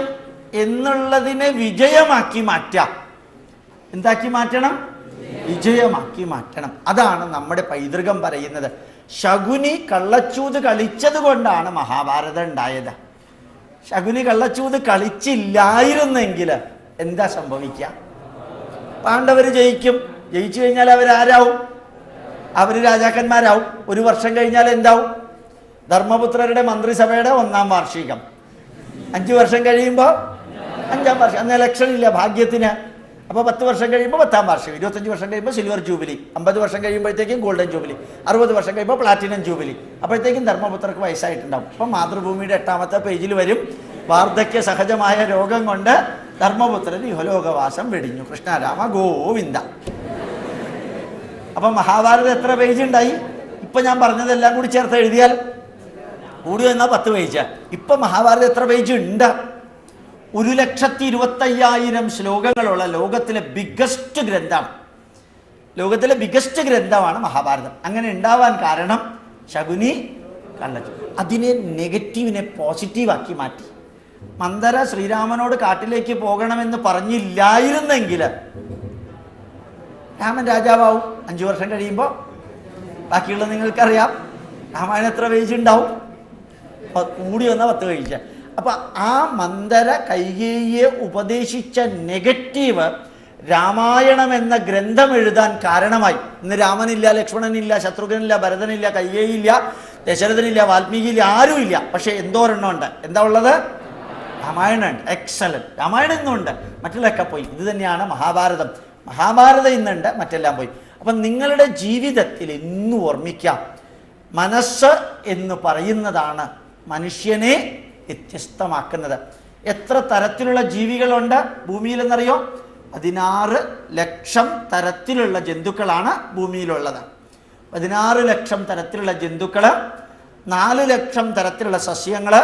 എന്നുള്ളതിനെ വിജയമാക്കി മാറ്റാം. എന്താക്കി മാറ്റണം? വിജയമാക്കി മാറ്റണം. അതാണ് നമ്മുടെ പൈതൃകം പറയുന്നത്. ശകുനി കള്ളച്ചൂത് കളിച്ചത് കൊണ്ടാണ് മഹാഭാരതം ഉണ്ടായത്. ശകുനി കള്ളച്ചൂത് കളിച്ചില്ലായിരുന്നെങ്കിൽ എന്താ സംഭവിക്കുക? പാണ്ഡവർ ജയിക്കും. ജയിച്ചു കഴിഞ്ഞാൽ അവരാരാവും? അവർ രാജാക്കന്മാരാവും. 1 വർഷം കഴിഞ്ഞാൽ എന്താവും? ധർമ്മപുത്രരുടെ മന്ത്രിസഭയുടെ 1ാം വാർഷികം. 5 വർഷം കഴിയുമ്പോൾ 5ാം വാർഷികം. അന്ന് ഇലക്ഷൻ ഇല്ല ഭാഗ്യത്തിന്. അപ്പോൾ 10 വർഷം കഴിയുമ്പോൾ 10ാം വാർഷികം, 25 വർഷം കഴിയുമ്പോൾ സിൽവർ ജൂബിലി, 50 വർഷം കഴിയുമ്പോഴത്തേക്കും ഗോൾഡൻ ജൂബിലി, 60 വർഷം കഴിയുമ്പോൾ പ്ലാറ്റിനം ജൂബിലി. അപ്പോഴത്തേക്കും ധർമ്മപുത്രർക്ക് വയസ്സായിട്ടുണ്ടാവും. അപ്പം മാതൃഭൂമിയുടെ 8ാമത്തെ പേജിൽ വരും, വാർദ്ധക്യ സഹജമായ രോഗം കൊണ്ട് ധർമ്മപുത്രൻ ഇഹലോകവാസം വെടിഞ്ഞു, കൃഷ്ണരാമ ഗോവിന്ദ. അപ്പം മഹാഭാരതം എത്ര പേജ് ഉണ്ടായി? ഇപ്പം ഞാൻ പറഞ്ഞതെല്ലാം കൂടി ചേർത്ത് എഴുതിയാൽ കൂടി വന്നാൽ 10 പേജ്. ഇപ്പം മഹാഭാരതം എത്ര പേജ് ഉണ്ട്? 1,25,000 ശ്ലോകങ്ങളുള്ള ലോകത്തിലെ ബിഗ്ഗസ്റ്റ് ഗ്രന്ഥമാണ്. ലോകത്തിലെ ബിഗ്ഗസ്റ്റ് ഗ്രന്ഥമാണ് മഹാഭാരതം. അങ്ങനെ ഉണ്ടാവാൻ കാരണം ശകുനി അതിനെ നെഗറ്റീവിനെ പോസിറ്റീവാക്കി മാറ്റി. മന്ദര ശ്രീരാമനോട് കാട്ടിലേക്ക് പോകണമെന്ന് പറഞ്ഞില്ലായിരുന്നെങ്കിൽ രാമൻ രാജാവാവും. 5 വർഷം കഴിയുമ്പോൾ ബാക്കിയുള്ളത് നിങ്ങൾക്കറിയാം. രാമായണം എത്ര പേജ് ഉണ്ടാവും? കൂടി വന്ന 10 കഴിച്ച. അപ്പൊ ആ മന്ദര കൈകേയിയെ ഉപദേശിച്ച നെഗറ്റീവ് രാമായണം എന്ന ഗ്രന്ഥം എഴുതാൻ കാരണമായി. ഇന്ന് രാമനില്ല, ലക്ഷ്മണനില്ല, ശത്രുഘ്നില്ല, ഭരതനില്ല, കൈകേയില്ല, ദശരഥനില്ല, വാൽമീകിയില്ല, ആരുമില്ല. പക്ഷെ എന്തോരെണ്ണം ഉണ്ട്? എന്താ ഉള്ളത്? രാമായണം ഉണ്ട്. എക്സലന്റ്. രാമായണം ഇന്നുണ്ട്, മറ്റുള്ളതൊക്കെ പോയി. ഇത് തന്നെയാണ് മഹാഭാരതം. മഹാഭാരതം ഇന്നുണ്ട്, മറ്റെല്ലാം പോയി. അപ്പം നിങ്ങളുടെ ജീവിതത്തിൽ ഇന്നും ഓർമ്മിക്കാം, മനസ്സ് എന്ന് പറയുന്നതാണ് മനുഷ്യനെ വ്യത്യസ്തമാക്കുന്നത്. എത്ര തരത്തിലുള്ള ജീവികളുണ്ട് ഭൂമിയിലെന്നറിയോ? 16 ലക്ഷം തരത്തിലുള്ള ജന്തുക്കളാണ് ഭൂമിയിലുള്ളത്. 16 ലക്ഷം തരത്തിലുള്ള ജന്തുക്കൾ, 4 ലക്ഷം തരത്തിലുള്ള സസ്യങ്ങൾ,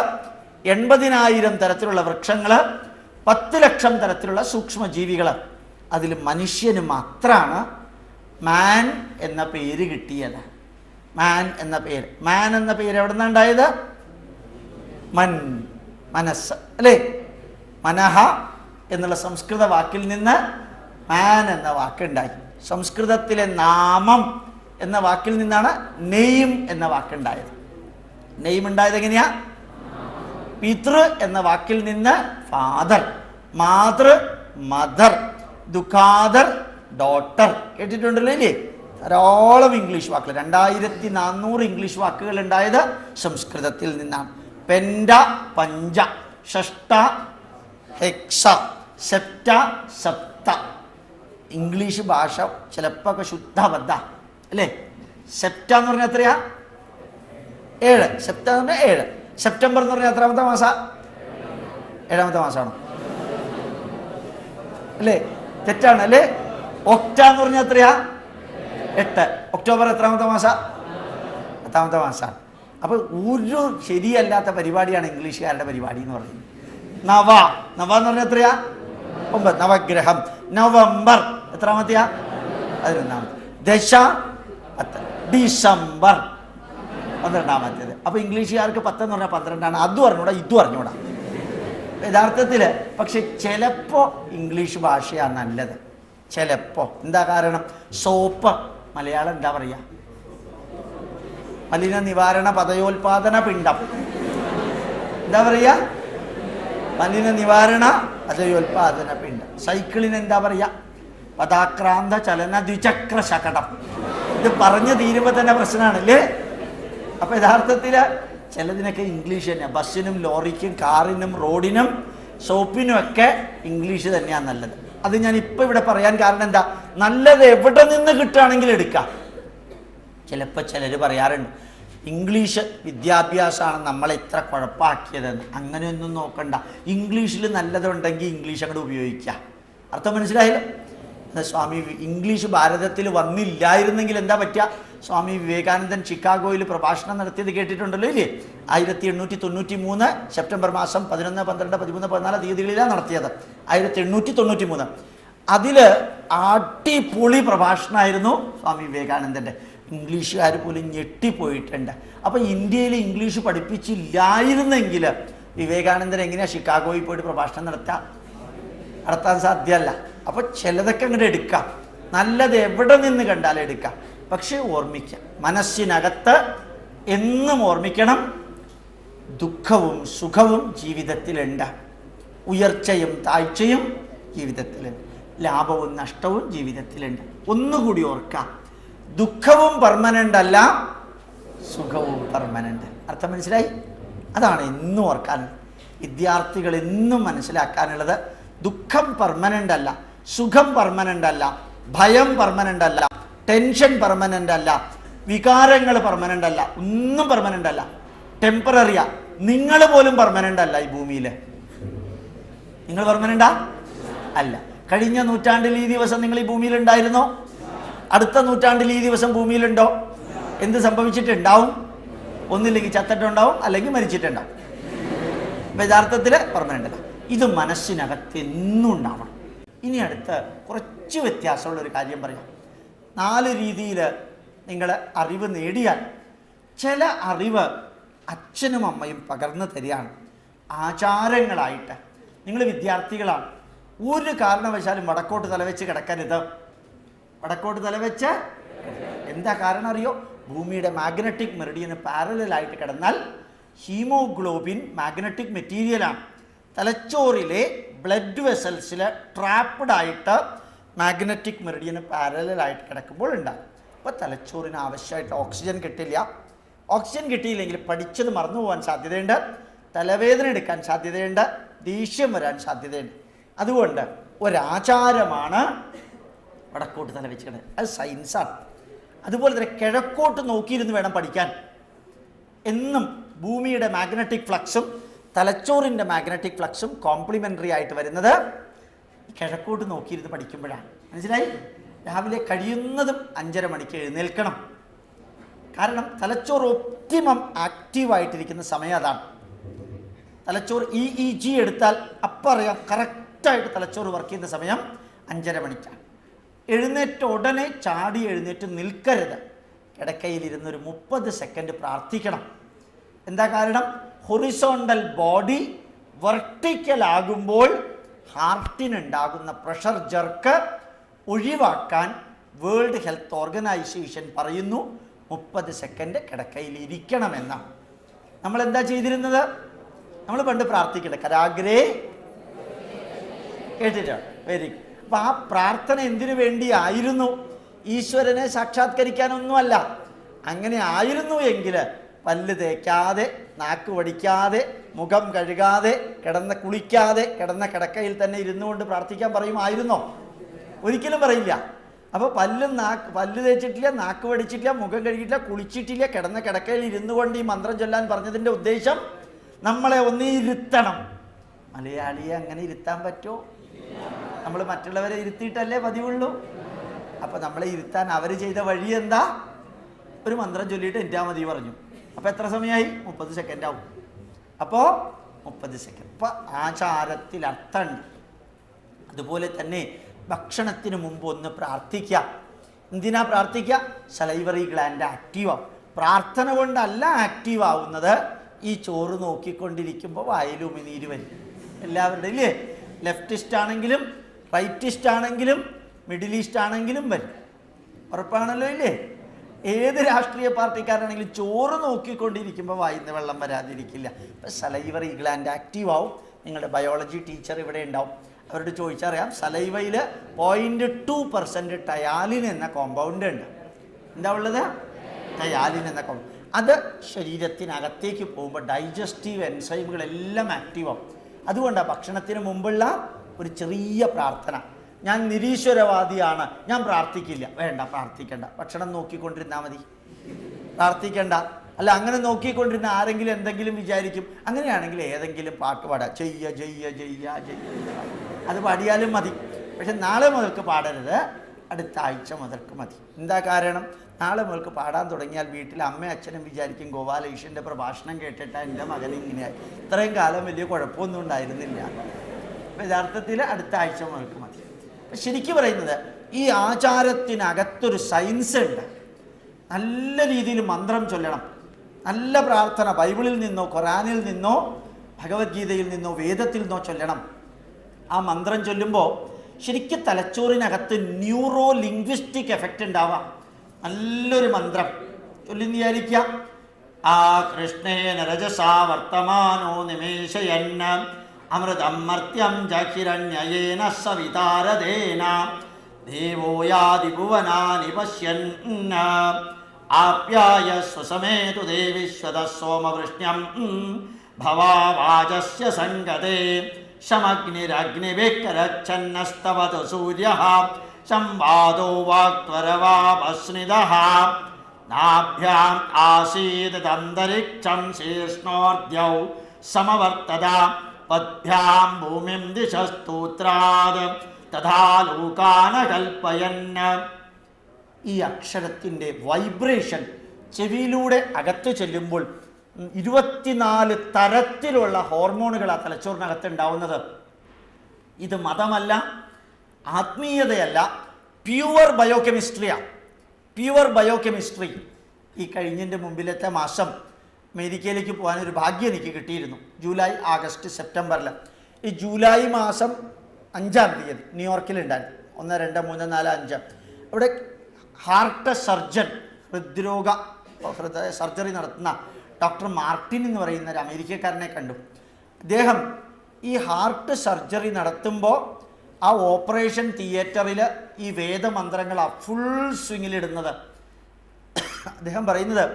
80,000 തരത്തിലുള്ള വൃക്ഷങ്ങൾ, 10 ലക്ഷം തരത്തിലുള്ള സൂക്ഷ്മജീവികൾ. അതിൽ മനുഷ്യന് മാത്രമാണ് മാൻ എന്ന പേര് കിട്ടിയത്. മാൻ എന്ന പേര്. മാൻ എന്ന പേര് എവിടെ നിന്നാണ് ഉണ്ടായത്? മനസ്സ് അല്ലേ? മനഃ എന്നുള്ള സംസ്കൃത വാക്കിൽ നിന്ന് മാൻ എന്ന വാക്കുണ്ടായി. സംസ്കൃതത്തിലെ നാമം എന്ന വാക്കിൽ നിന്നാണ് നെയ്ം എന്ന വാക്കുണ്ടായത്. നെയ്ം ഉണ്ടായത് എങ്ങനെയാ? പിതൃ എന്ന വാക്കിൽ നിന്ന് ഫാദർ, മാതൃ മദർ, ദുഃഖാദർ ഡോട്ടർ. കേട്ടിട്ടുണ്ടല്ലോ ഇല്ലേ? ധാരാളം ഇംഗ്ലീഷ് വാക്കുകൾ, 2400 ഇംഗ്ലീഷ് വാക്കുകൾ ഉണ്ടായത് സംസ്കൃതത്തിൽ നിന്നാണ്. പെൻഡ പഞ്ച, ഷഷ്ട ഹെക്സ, സെപ്റ്റ സപ്ത. ഇംഗ്ലീഷ് ഭാഷ ചിലപ്പോൾ ഒക്കെ ശുദ്ധബദ്ധ അല്ലേ? സെപ്റ്റ എന്ന് പറഞ്ഞാൽ എത്രയാ? 7. സെപ്റ്റ എന്ന് പറഞ്ഞാൽ 7. സെപ്റ്റംബർ എന്ന് പറഞ്ഞാൽ എത്രാമത്തെ മാസം? 7ാമത്തെ മാസമാണോ അല്ലേ? തെറ്റാണ് അല്ലേ? ഒക്ട എന്ന് പറഞ്ഞാൽ എത്രയാ? 8. ഒക്ടോബർ എത്രാമത്തെ മാസം? 10ാമത്തെ മാസമാണ്. അപ്പോൾ ഒരു ശരിയല്ലാത്ത പരിപാടിയാണ് ഇംഗ്ലീഷുകാരുടെ പരിപാടി എന്ന് പറയുന്നത്. നവ എന്ന് പറഞ്ഞാൽ എത്രയാ? 9. നവഗ്രഹം. നവംബർ എത്രാമത്തെയാ? 11ാമത്തെ. ദശ 10. ഡിസംബർ 12ാമത്തേത്. അപ്പോൾ ഇംഗ്ലീഷുകാർക്ക് 10 എന്ന് പറഞ്ഞാൽ 12ആണ്. അതും അറിഞ്ഞൂടാ, ഇതും അറിഞ്ഞൂടാ യഥാർത്ഥത്തിൽ. പക്ഷെ ചിലപ്പോൾ ഇംഗ്ലീഷ് ഭാഷയാണ് നല്ലത്. ചിലപ്പോൾ. എന്താ കാരണം? സോപ്പ് മലയാളം എന്താ പറയുക? മലിന നിവാരണ പദയോൽപാദന പിണ്ഡം. എന്താ പറയുക? മലിന നിവാരണ പദയോൽപാദന പിണ്ഡം. സൈക്കിളിന് എന്താ പറയുക? പദാക്രാന്ത ചലന ദ്വിചക്ര ശകടം. ഇത് പറഞ്ഞു തീരുമ്പോൾ തന്നെ പ്രശ്നമാണല്ലേ? അപ്പം യഥാർത്ഥത്തിൽ ചിലതിനൊക്കെ ഇംഗ്ലീഷ് തന്നെയാണ്. ബസ്സിനും ലോറിക്കും കാറിനും റോഡിനും സോപ്പിനും ഒക്കെ ഇംഗ്ലീഷ് തന്നെയാണ് നല്ലത്. അത് ഞാൻ ഇപ്പം ഇവിടെ പറയാൻ കാരണം എന്താ? നല്ലത് എവിടെ നിന്ന് കിട്ടുകയാണെങ്കിലും എടുക്കാം. ചിലപ്പോൾ ചിലർ പറയാറുണ്ട് ഇംഗ്ലീഷ് വിദ്യാഭ്യാസമാണ് നമ്മളെ ഇത്ര കുഴപ്പമാക്കിയതെന്ന്. അങ്ങനെയൊന്നും നോക്കണ്ട. ഇംഗ്ലീഷിൽ നല്ലതുണ്ടെങ്കിൽ ഇംഗ്ലീഷ് അങ്ങോട്ട് ഉപയോഗിക്കുക. അർത്ഥം മനസ്സിലായല്ലോ? സ്വാമി ഇംഗ്ലീഷ് ഭാരതത്തിൽ വന്നില്ലായിരുന്നെങ്കിൽ എന്താ പറ്റുക? സ്വാമി വിവേകാനന്ദൻ ചിക്കാഗോയിൽ പ്രഭാഷണം നടത്തിയത് കേട്ടിട്ടുണ്ടല്ലോ ഇല്ലേ? 1893 സെപ്റ്റംബർ മാസം 11, 12, 13, 14 തീയതികളിലാണ് നടത്തിയത്. 1893. അതിൽ അടിപൊളി പ്രഭാഷണമായിരുന്നു സ്വാമി വിവേകാനന്ദൻ്റെ. ഇംഗ്ലീഷുകാർ പോലും ഞെട്ടിപ്പോയിട്ടുണ്ട്. അപ്പം ഇന്ത്യയിൽ ഇംഗ്ലീഷ് പഠിപ്പിച്ചില്ലായിരുന്നെങ്കിൽ വിവേകാനന്ദൻ എങ്ങനെയാണ് ഷിക്കാഗോയിൽ പോയിട്ട് പ്രഭാഷണം നടത്താൻ സാധ്യമല്ല. അപ്പോൾ ചിലതൊക്കെ അങ്ങോട്ട് എടുക്കാം. നല്ലത് എവിടെ നിന്ന് കണ്ടാലും എടുക്കാം. പക്ഷേ ഓർമ്മിക്കാം, മനസ്സിനകത്ത് എന്നും ഓർമ്മിക്കണം, ദുഃഖവും സുഖവും ജീവിതത്തിലുണ്ട്, ഉയർച്ചയും താഴ്ചയും ജീവിതത്തിലുണ്ട്, ലാഭവും നഷ്ടവും ജീവിതത്തിലുണ്ട്. ഒന്നുകൂടി ഓർക്കാം, ദുഃഖവും പെർമനൻ്റ് അല്ല, സുഖവും പെർമനൻ്റ്. അർത്ഥം മനസ്സിലായി? അതാണ് എന്നും ഓർക്കാനുള്ളത്. വിദ്യാർത്ഥികൾ എന്നും മനസ്സിലാക്കാനുള്ളത്, ദുഃഖം പെർമനൻ്റ് അല്ല, സുഖം പെർമനൻ്റ് അല്ല, ഭയം പെർമനൻ്റ് അല്ല, ടെൻഷൻ പെർമനൻ്റ് അല്ല, വികാരങ്ങൾ പെർമനൻ്റ് അല്ല, ഒന്നും പെർമനൻ്റ് അല്ല, ടെമ്പററിയാ. നിങ്ങൾ പോലും പെർമനൻ്റ് അല്ല. ഈ ഭൂമിയിൽ നിങ്ങൾ പെർമനൻ്റാ അല്ല. കഴിഞ്ഞ നൂറ്റാണ്ടിൽ ഈ ദിവസം നിങ്ങൾ ഈ ഭൂമിയിൽ ഉണ്ടായിരുന്നോ? അടുത്ത നൂറ്റാണ്ടിൽ ഈ ദിവസം ഭൂമിയിലുണ്ടോ? എന്ത് സംഭവിച്ചിട്ടുണ്ടാവും? ഒന്നില്ലെങ്കിൽ ചത്തിട്ടുണ്ടാവും, അല്ലെങ്കിൽ മരിച്ചിട്ടുണ്ടാവും. യഥാർത്ഥത്തിൽ പെർമനൻ്റ് അല്ല. ഇത് മനസ്സിനകത്ത് എന്നും ഉണ്ടാവണം. ഇനി അടുത്ത് കുറച്ച് വ്യത്യാസമുള്ളൊരു കാര്യം പറയാം. 4 രീതിയിൽ നിങ്ങൾ അറിവ് നേടിയാൽ ചില അറിവ് അച്ഛനും അമ്മയും പകർന്നു തരികയാണ് ആചാരങ്ങളായിട്ട്. നിങ്ങൾ വിദ്യാർത്ഥികളാണ്, ഒരു കാരണവശാലും വടക്കോട്ട് തലവെച്ച് കിടക്കരുത്. വടക്കോട്ട് തലവെച്ച് എന്താ കാരണം അറിയോ? ഭൂമിയുടെ മാഗ്നറ്റിക് മെറിഡിയന് പാരലായിട്ട് കിടന്നാൽ ഹീമോഗ്ലോബിൻ മാഗ്നറ്റിക് മെറ്റീരിയലാണ്. തലച്ചോറിലെ ബ്ലഡ് വെസൽസിൽ ട്രാപ്ഡ് ആയിട്ട് മാഗ്നറ്റിക് മെറിഡിയന് പാരലായിട്ട് കിടക്കുമ്പോൾ ഉണ്ടാകും. അപ്പോൾ തലച്ചോറിന് ആവശ്യമായിട്ട് ഓക്സിജൻ കിട്ടില്ല. ഓക്സിജൻ കിട്ടിയില്ലെങ്കിൽ പഠിച്ചത് മറന്നു പോകാൻ സാധ്യതയുണ്ട്, തലവേദന എടുക്കാൻ സാധ്യതയുണ്ട്, ദേഷ്യം വരാൻ സാധ്യതയുണ്ട്. അതുകൊണ്ട് ഒരാചാരമാണ് വടക്കോട്ട് തല വെച്ച് കിടക്കുന്നത്. അത് സയൻസാണ്. അതുപോലെ തന്നെ കിഴക്കോട്ട് നോക്കിയിരുന്ന് വേണം പഠിക്കാൻ. എന്നും ഭൂമിയുടെ മാഗ്നറ്റിക് ഫ്ലക്സും തലച്ചോറിൻ്റെ മാഗ്നറ്റിക് ഫ്ലക്സും കോംപ്ലിമെൻ്ററി ആയിട്ട് വരുന്നത് കിഴക്കോട്ട് നോക്കിയിരുന്ന് പഠിക്കുമ്പോഴാണ്. മനസ്സിലായി? രാവിലെ കഴിയുന്നതും 5:30 മണിക്ക് എഴുന്നേൽക്കണം. കാരണം തലച്ചോറ് ഒപ്റ്റിമം ആക്റ്റീവായിട്ടിരിക്കുന്ന സമയം അതാണ്. തലച്ചോറ് EEG എടുത്താൽ അപ്പം അറിയാം കറക്റ്റായിട്ട് തലച്ചോറ് വർക്ക് ചെയ്യുന്ന സമയം 5:30 മണിക്കാണ്. എഴുന്നേറ്റ ഉടനെ ചാടി എഴുന്നേറ്റ് നിൽക്കരുത്. കിടക്കയിലിരുന്നൊരു 30 സെക്കൻഡ് പ്രാർത്ഥിക്കണം. എന്താ കാരണം? ഹൊറിസോണ്ടൽ ബോഡി വെർട്ടിക്കൽ ആകുമ്പോൾ ഹാർട്ടിനുണ്ടാകുന്ന പ്രഷർ ജർക്ക് ഒഴിവാക്കാൻ വേൾഡ് ഹെൽത്ത് ഓർഗനൈസേഷൻ പറയുന്നു 30 സെക്കൻഡ് കിടക്കയിൽ ഇരിക്കണമെന്നാണ്. നമ്മളെന്താ ചെയ്തിരുന്നത്? നമ്മൾ പണ്ട് പ്രാർത്ഥിക്കട്ടെ, കരാഗ്രേ കേട്ടിട്ടാണ്. Very good. അപ്പം ആ പ്രാർത്ഥന എന്തിനു വേണ്ടിയായിരുന്നു? ഈശ്വരനെ സാക്ഷാത്കരിക്കാനൊന്നുമല്ല. അങ്ങനെ ആയിരുന്നു എങ്കിൽ പല്ല് തേക്കാതെ, നാക്ക് വടിക്കാതെ, മുഖം കഴുകാതെ, കുളിക്കാതെ കിടന്ന കിടക്കയിൽ തന്നെ ഇരുന്നുകൊണ്ട് പ്രാർത്ഥിക്കാൻ പറയുമായിരുന്നോ? ഒരിക്കലും പറയില്ല. അപ്പോൾ പല്ല് തേച്ചിട്ടില്ല, നാക്ക് വടിച്ചിട്ടില്ല, മുഖം കഴുകിയിട്ടില്ല, കുളിച്ചിട്ടില്ല, കിടന്ന കിടക്കയിൽ ഇരുന്നു കൊണ്ട് ഈ മന്ത്രം ചൊല്ലാൻ പറഞ്ഞതിൻ്റെ ഉദ്ദേശം നമ്മളെ ഒന്ന് ഇരുത്തണം. മലയാളിയെ അങ്ങനെ ഇരുത്താൻ പറ്റുമോ? നമ്മൾ മറ്റുള്ളവരെ ഇരുത്തിയിട്ടല്ലേ പതിവുള്ളൂ. അപ്പോൾ നമ്മളെ ഇരുത്താൻ അവർ ചെയ്ത വഴി എന്താ? ഒരു മന്ത്രം ചൊല്ലിയിട്ട് എൻ്റാ മതി പറഞ്ഞു. അപ്പോൾ എത്ര സമയമായി? 30 സെക്കൻഡ് ആവും. അപ്പോൾ 30 സെക്കൻഡ്. അപ്പോൾ ആചാരത്തിൽ അർത്ഥമുണ്ട്. അതുപോലെ തന്നെ ഭക്ഷണത്തിന് മുമ്പ് ഒന്ന് പ്രാർത്ഥിക്കുക. എന്തിനാ പ്രാർത്ഥിക്കുക? സലൈവറി ഗ്ലാൻഡ് ആക്റ്റീവാവും. പ്രാർത്ഥന കൊണ്ടല്ല ആക്റ്റീവ് ആവുന്നത്, ഈ ചോറ് നോക്കിക്കൊണ്ടിരിക്കുമ്പോൾ വായിൽ ഉമിനീര് വരും. എല്ലാവരുടെയും ഇല്ലേ? ലെഫ്റ്റിസ്റ്റ് ആണെങ്കിലും റൈറ്റിസ്റ്റ് ആണെങ്കിലും മിഡിൽ ഈസ്റ്റ് ആണെങ്കിലും വരും. ഉറപ്പാണല്ലോ ഇല്ലേ? ഏത് രാഷ്ട്രീയ പാർട്ടിക്കാരാണെങ്കിലും ചോറ് നോക്കിക്കൊണ്ടിരിക്കുമ്പോൾ വായിന്ന് വെള്ളം വരാതിരിക്കില്ല. ഇപ്പം സലൈവറി ഗ്ലാൻഡ് ആക്റ്റീവ് ആവും. നിങ്ങളുടെ ബയോളജി ടീച്ചർ ഇവിടെ ഉണ്ടാവും, അവരോട് ചോദിച്ചറിയാം. സലൈവയിൽ 0.2% ടയാലിൻ എന്ന കോമ്പൗണ്ട് ഉണ്ട്. എന്താ ഉള്ളത്? ടയാലിൻ എന്ന കോമ്പൗണ്ട്. അത് ശരീരത്തിനകത്തേക്ക് പോകുമ്പോൾ ഡൈജസ്റ്റീവ് എൻസൈമുകളെല്ലാം ആക്റ്റീവ് ആവും. അതുകൊണ്ടാണ് ഭക്ഷണത്തിന് മുമ്പുള്ള ഒരു ചെറിയ പ്രാർത്ഥന. ഞാൻ നിരീശ്വരവാദിയാണ്, ഞാൻ പ്രാർത്ഥിക്കില്ല. വേണ്ട, പ്രാർത്ഥിക്കണ്ട. ഭക്ഷണം നോക്കിക്കൊണ്ടിരുന്നാൽ മതി, പ്രാർത്ഥിക്കണ്ട. അല്ല, അങ്ങനെ നോക്കിക്കൊണ്ടിരുന്ന ആരെങ്കിലും എന്തെങ്കിലും വിചാരിക്കും. അങ്ങനെയാണെങ്കിൽ ഏതെങ്കിലും പാട്ട് പാടാം, ചെയ്യ ജയ്യ ജയ്യ ജയ്യ, അത് പാടിയാലും മതി. പക്ഷെ നാളെ മുതൽക്ക് പാടരുത്, അടുത്ത ആഴ്ച മുതൽക്ക് മതി. എന്താ കാരണം? നാളെ മുതൽക്ക് പാടാൻ തുടങ്ങിയാൽ വീട്ടിൽ അമ്മയും അച്ഛനും വിചാരിക്കും ഗോപാലകൃഷ്ണൻ്റെ പ്രഭാഷണം കേട്ടിട്ടാണ് എൻ്റെ മകൻ ഇങ്ങനെയായി. ഇത്രയും കാലം വലിയ കുഴപ്പമൊന്നും ഉണ്ടായിരുന്നില്ല. യഥാർത്ഥത്തിൽ അടുത്ത ആഴ്ച മുതൽക്ക് മതി. ശരിക്കും പറയുന്നത് ഈ ആചാരത്തിനകത്തൊരു സയൻസ് ഉണ്ട്. നല്ല രീതിയിൽ മന്ത്രം ചൊല്ലണം, നല്ല പ്രാർത്ഥന ബൈബിളിൽ നിന്നോ ഖുറാനിൽ നിന്നോ ഭഗവത്ഗീതയിൽ നിന്നോ വേദത്തിൽ നിന്നോ ചൊല്ലണം. ആ മന്ത്രം ചൊല്ലുമ്പോൾ ശരിക്കും തലച്ചോറിനകത്ത് ന്യൂറോ ലിംഗ്വിസ്റ്റിക് എഫക്റ്റ് ഉണ്ടാവാം. നല്ലൊരു മന്ത്രം ചൊല്ലിന്ന് വിചാരിക്കുക. ആ കൃഷ്ണേന രജസാ വർത്തമാനോ നിമേശയന്ന അമൃതം മർത്യം ജഹിരണ്യേന സവിതാരദേന ദേവോ യാതി ഭുവനാനി പശ്യന്ന ആപ്യായ സ്വസമേതു ദേവിശ്വത സോമവൃഷ്ണ്യം ഭവാവാചസ്യ സംഗതേ ശമഗ്നിരഗ്നിവിക്കരച്ഛന്നസ്തവതു സൂര്യഃ സംവാദോ വാക്ത്വരവാപസ്നിതഃ നാഭ്യാം ആസീദന്തരിക്ഷം ശീർഷ്ണോർദ്യൗ സമവർത്തത പദ്ഭ്യാം ഭൂമിം ദിശസ്തൂത്രാത് തഥാ ലോകാന കൽപ്പയന്ന. ഈ അക്ഷരത്തിൻ്റെ വൈബ്രേഷൻ ചെവിയിലൂടെ അകത്ത് ചെല്ലുമ്പോൾ 24 തരത്തിലുള്ള ഹോർമോണുകളാണ് തലച്ചോറിനകത്ത് ഉണ്ടാവുന്നത്. ഇത് മതമല്ല, ആത്മീയതയല്ല, പ്യുവർ ബയോകെമിസ്ട്രിയാണ്. Pure biochemistry. ഈ കഴിഞ്ഞതിൻ്റെ മുമ്പിലത്തെ മാസം അമേരിക്കയിലേക്ക് പോകാനൊരു ഭാഗ്യം എനിക്ക് കിട്ടിയിരുന്നു. ജൂലൈ, ആഗസ്റ്റ്, സെപ്റ്റംബറിൽ. ഈ ജൂലൈ മാസം 5-ാം തീയതി ന്യൂയോർക്കിലുണ്ടായിരുന്നു. 1, 2, 3, 4, 5. അവിടെ ഹാർട്ട് സർജൻ, ഹൃദയ സർജറി നടത്തുന്ന ഡോക്ടർ മാർട്ടിൻ എന്ന് പറയുന്ന ഒരു അമേരിക്കക്കാരനെ കണ്ടു. അദ്ദേഹം ഈ ഹാർട്ട് സർജറി നടത്തുമ്പോൾ ആ ഓപ്പറേഷൻ തിയേറ്ററിൽ ഈ വേദമന്ത്രങ്ങൾ ഫുൾ സ്വിങ്ങിലിടുന്നത്. അദ്ദേഹം പറയുന്നത്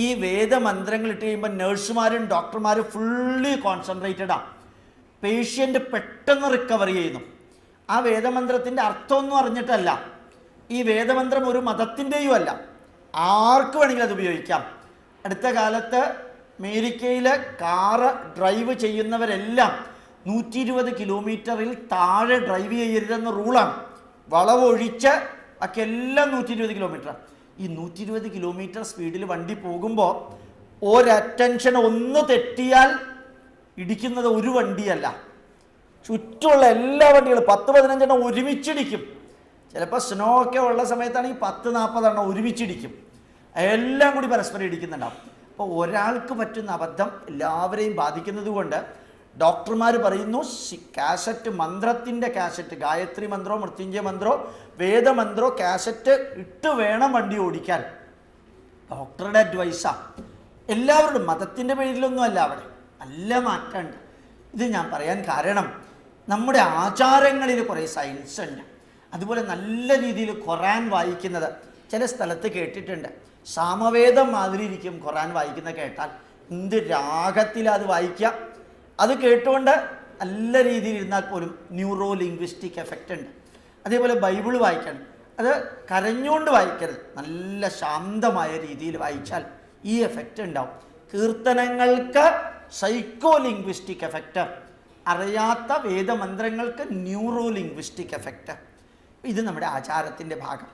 ഈ വേദമന്ത്രങ്ങൾ ഇട്ട് കഴിയുമ്പോൾ നേഴ്സുമാരും ഡോക്ടർമാരും ഫുള്ളി കോൺസെൻട്രേറ്റഡാണ്. പേഷ്യൻ്റ് പെട്ടെന്ന് റിക്കവർ ചെയ്യുന്നു. ആ വേദമന്ത്രത്തിൻ്റെ അർത്ഥമൊന്നും അറിഞ്ഞിട്ടല്ല. ഈ വേദമന്ത്രം ഒരു മതത്തിൻ്റെയും അല്ല, ആർക്ക് വേണമെങ്കിലും അത് ഉപയോഗിക്കാം. അടുത്ത കാലത്ത് അമേരിക്കയിലെ കാറ് ഡ്രൈവ് ചെയ്യുന്നവരെല്ലാം 120 കിലോമീറ്ററിൽ താഴെ ഡ്രൈവ് ചെയ്യരുതെന്ന റൂളാണ്. വളവൊഴിച്ച് ഒക്കെ എല്ലാം 120 കിലോമീറ്റർ. ഈ 120 കിലോമീറ്റർ സ്പീഡിൽ വണ്ടി പോകുമ്പോൾ ഒരറ്റൻഷൻ ഒന്ന് തെറ്റിയാൽ ഇടിക്കുന്നത് ഒരു വണ്ടിയല്ല, ചുറ്റുമുള്ള എല്ലാ വണ്ടികളും 10-15 എണ്ണം ഒരുമിച്ചിടിക്കും. ചിലപ്പോൾ സ്നോ ഒക്കെ ഉള്ള സമയത്താണെങ്കിൽ 10-40 എണ്ണം ഒരുമിച്ചിടിക്കും. എല്ലാം കൂടി പരസ്പരം ഇടിക്കുന്നുണ്ടാവും. അപ്പോൾ ഒരാൾക്ക് പറ്റുന്ന അബദ്ധം എല്ലാവരെയും ബാധിക്കുന്നത് കൊണ്ട് ഡോക്ടർമാർ പറയുന്നു, കാസറ്റ്, മന്ത്രത്തിൻ്റെ കാസറ്റ്, ഗായത്രി മന്ത്രോ മൃത്യുഞ്ജയ മന്ത്രോ വേദമന്ത്രോ കാസറ്റ് ഇട്ട് വേണം വണ്ടി ഓടിക്കാൻ. ഡോക്ടറുടെ അഡ്വൈസാണ്. എല്ലാവരോടും, മതത്തിൻ്റെ പേരിലൊന്നും അല്ല, അവിടെ നല്ല മാറ്റമുണ്ട്. ഇത് ഞാൻ പറയാൻ കാരണം നമ്മുടെ ആചാരങ്ങളിൽ കുറേ സയൻസ് ഉണ്ട്. അതുപോലെ നല്ല രീതിയിൽ ഖുറാൻ വായിക്കുന്നത് ചില സ്ഥലത്ത് കേട്ടിട്ടുണ്ട്. സാമവേദം മാതിരി ഇരിക്കും ഖുറാൻ വായിക്കുന്നത് കേട്ടാൽ. എന്ത് രാഗത്തിലത് വായിക്കാം. അത് കേട്ടുകൊണ്ട് നല്ല രീതിയിൽ ഇരുന്നാൽ പോലും ന്യൂറോ ലിംഗ്വിസ്റ്റിക് എഫക്റ്റ് ഉണ്ട്. അതേപോലെ ബൈബിൾ വായിക്കണം, അത് കരഞ്ഞുകൊണ്ട് വായിക്കരുത്, നല്ല ശാന്തമായ രീതിയിൽ വായിച്ചാൽ ഈ എഫക്റ്റ് ഉണ്ടാവും. കീർത്തനങ്ങൾക്ക് സൈക്കോ ലിംഗ്വിസ്റ്റിക് എഫക്റ്റ്, അറിയാത്ത വേദമന്ത്രങ്ങൾക്ക് ന്യൂറോ ലിംഗ്വിസ്റ്റിക് എഫക്റ്റ്. ഇത് നമ്മുടെ ആചാരത്തിൻ്റെ ഭാഗം.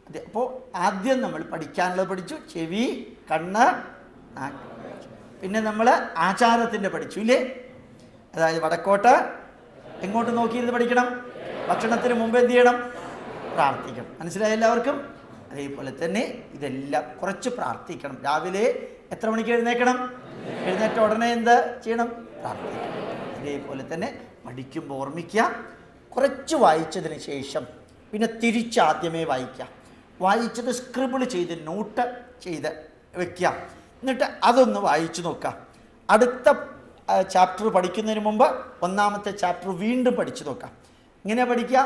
അതെ, അപ്പോൾ ആദ്യം നമ്മൾ പഠിക്കാനുള്ളത് പഠിച്ചു, ചെവി, കണ്ണ്, നാക്ക്. പിന്നെ നമ്മൾ ആചാരത്തിൻ്റെ പഠിച്ചു ഇല്ലേ? അതായത് വടക്കോട്ട് എങ്ങോട്ട് നോക്കിയിരുന്ന് പഠിക്കണം, ഭക്ഷണത്തിന് മുമ്പ് എന്ത് ചെയ്യണം, പ്രാർത്ഥിക്കണം. മനസ്സിലായ എല്ലാവർക്കും? അതേപോലെ തന്നെ ഇതെല്ലാം കുറച്ച് പ്രാർത്ഥിക്കണം. രാവിലെ എത്ര മണിക്ക് എഴുന്നേക്കണം? എഴുന്നേറ്റ ഉടനെ എന്ത് ചെയ്യണം? പ്രാർത്ഥിക്കണം. അതേപോലെ തന്നെ പഠിക്കുമ്പോൾ ഓർമ്മിക്കുക, കുറച്ച് വായിച്ചതിന് ശേഷം പിന്നെ തിരിച്ചാദ്യമേ വായിക്കാം. വായിച്ചത് സ്ക്രിബിൾ ചെയ്ത് നോട്ട് ചെയ്ത് വെക്കുക. എന്നിട്ട് അതൊന്ന് വായിച്ചു നോക്കാം. അടുത്ത ചാപ്റ്റർ പഠിക്കുന്നതിന് മുമ്പ് ഒന്നാമത്തെ ചാപ്റ്റർ വീണ്ടും പഠിച്ചു നോക്കാം. ഇങ്ങനെ പഠിക്കുക.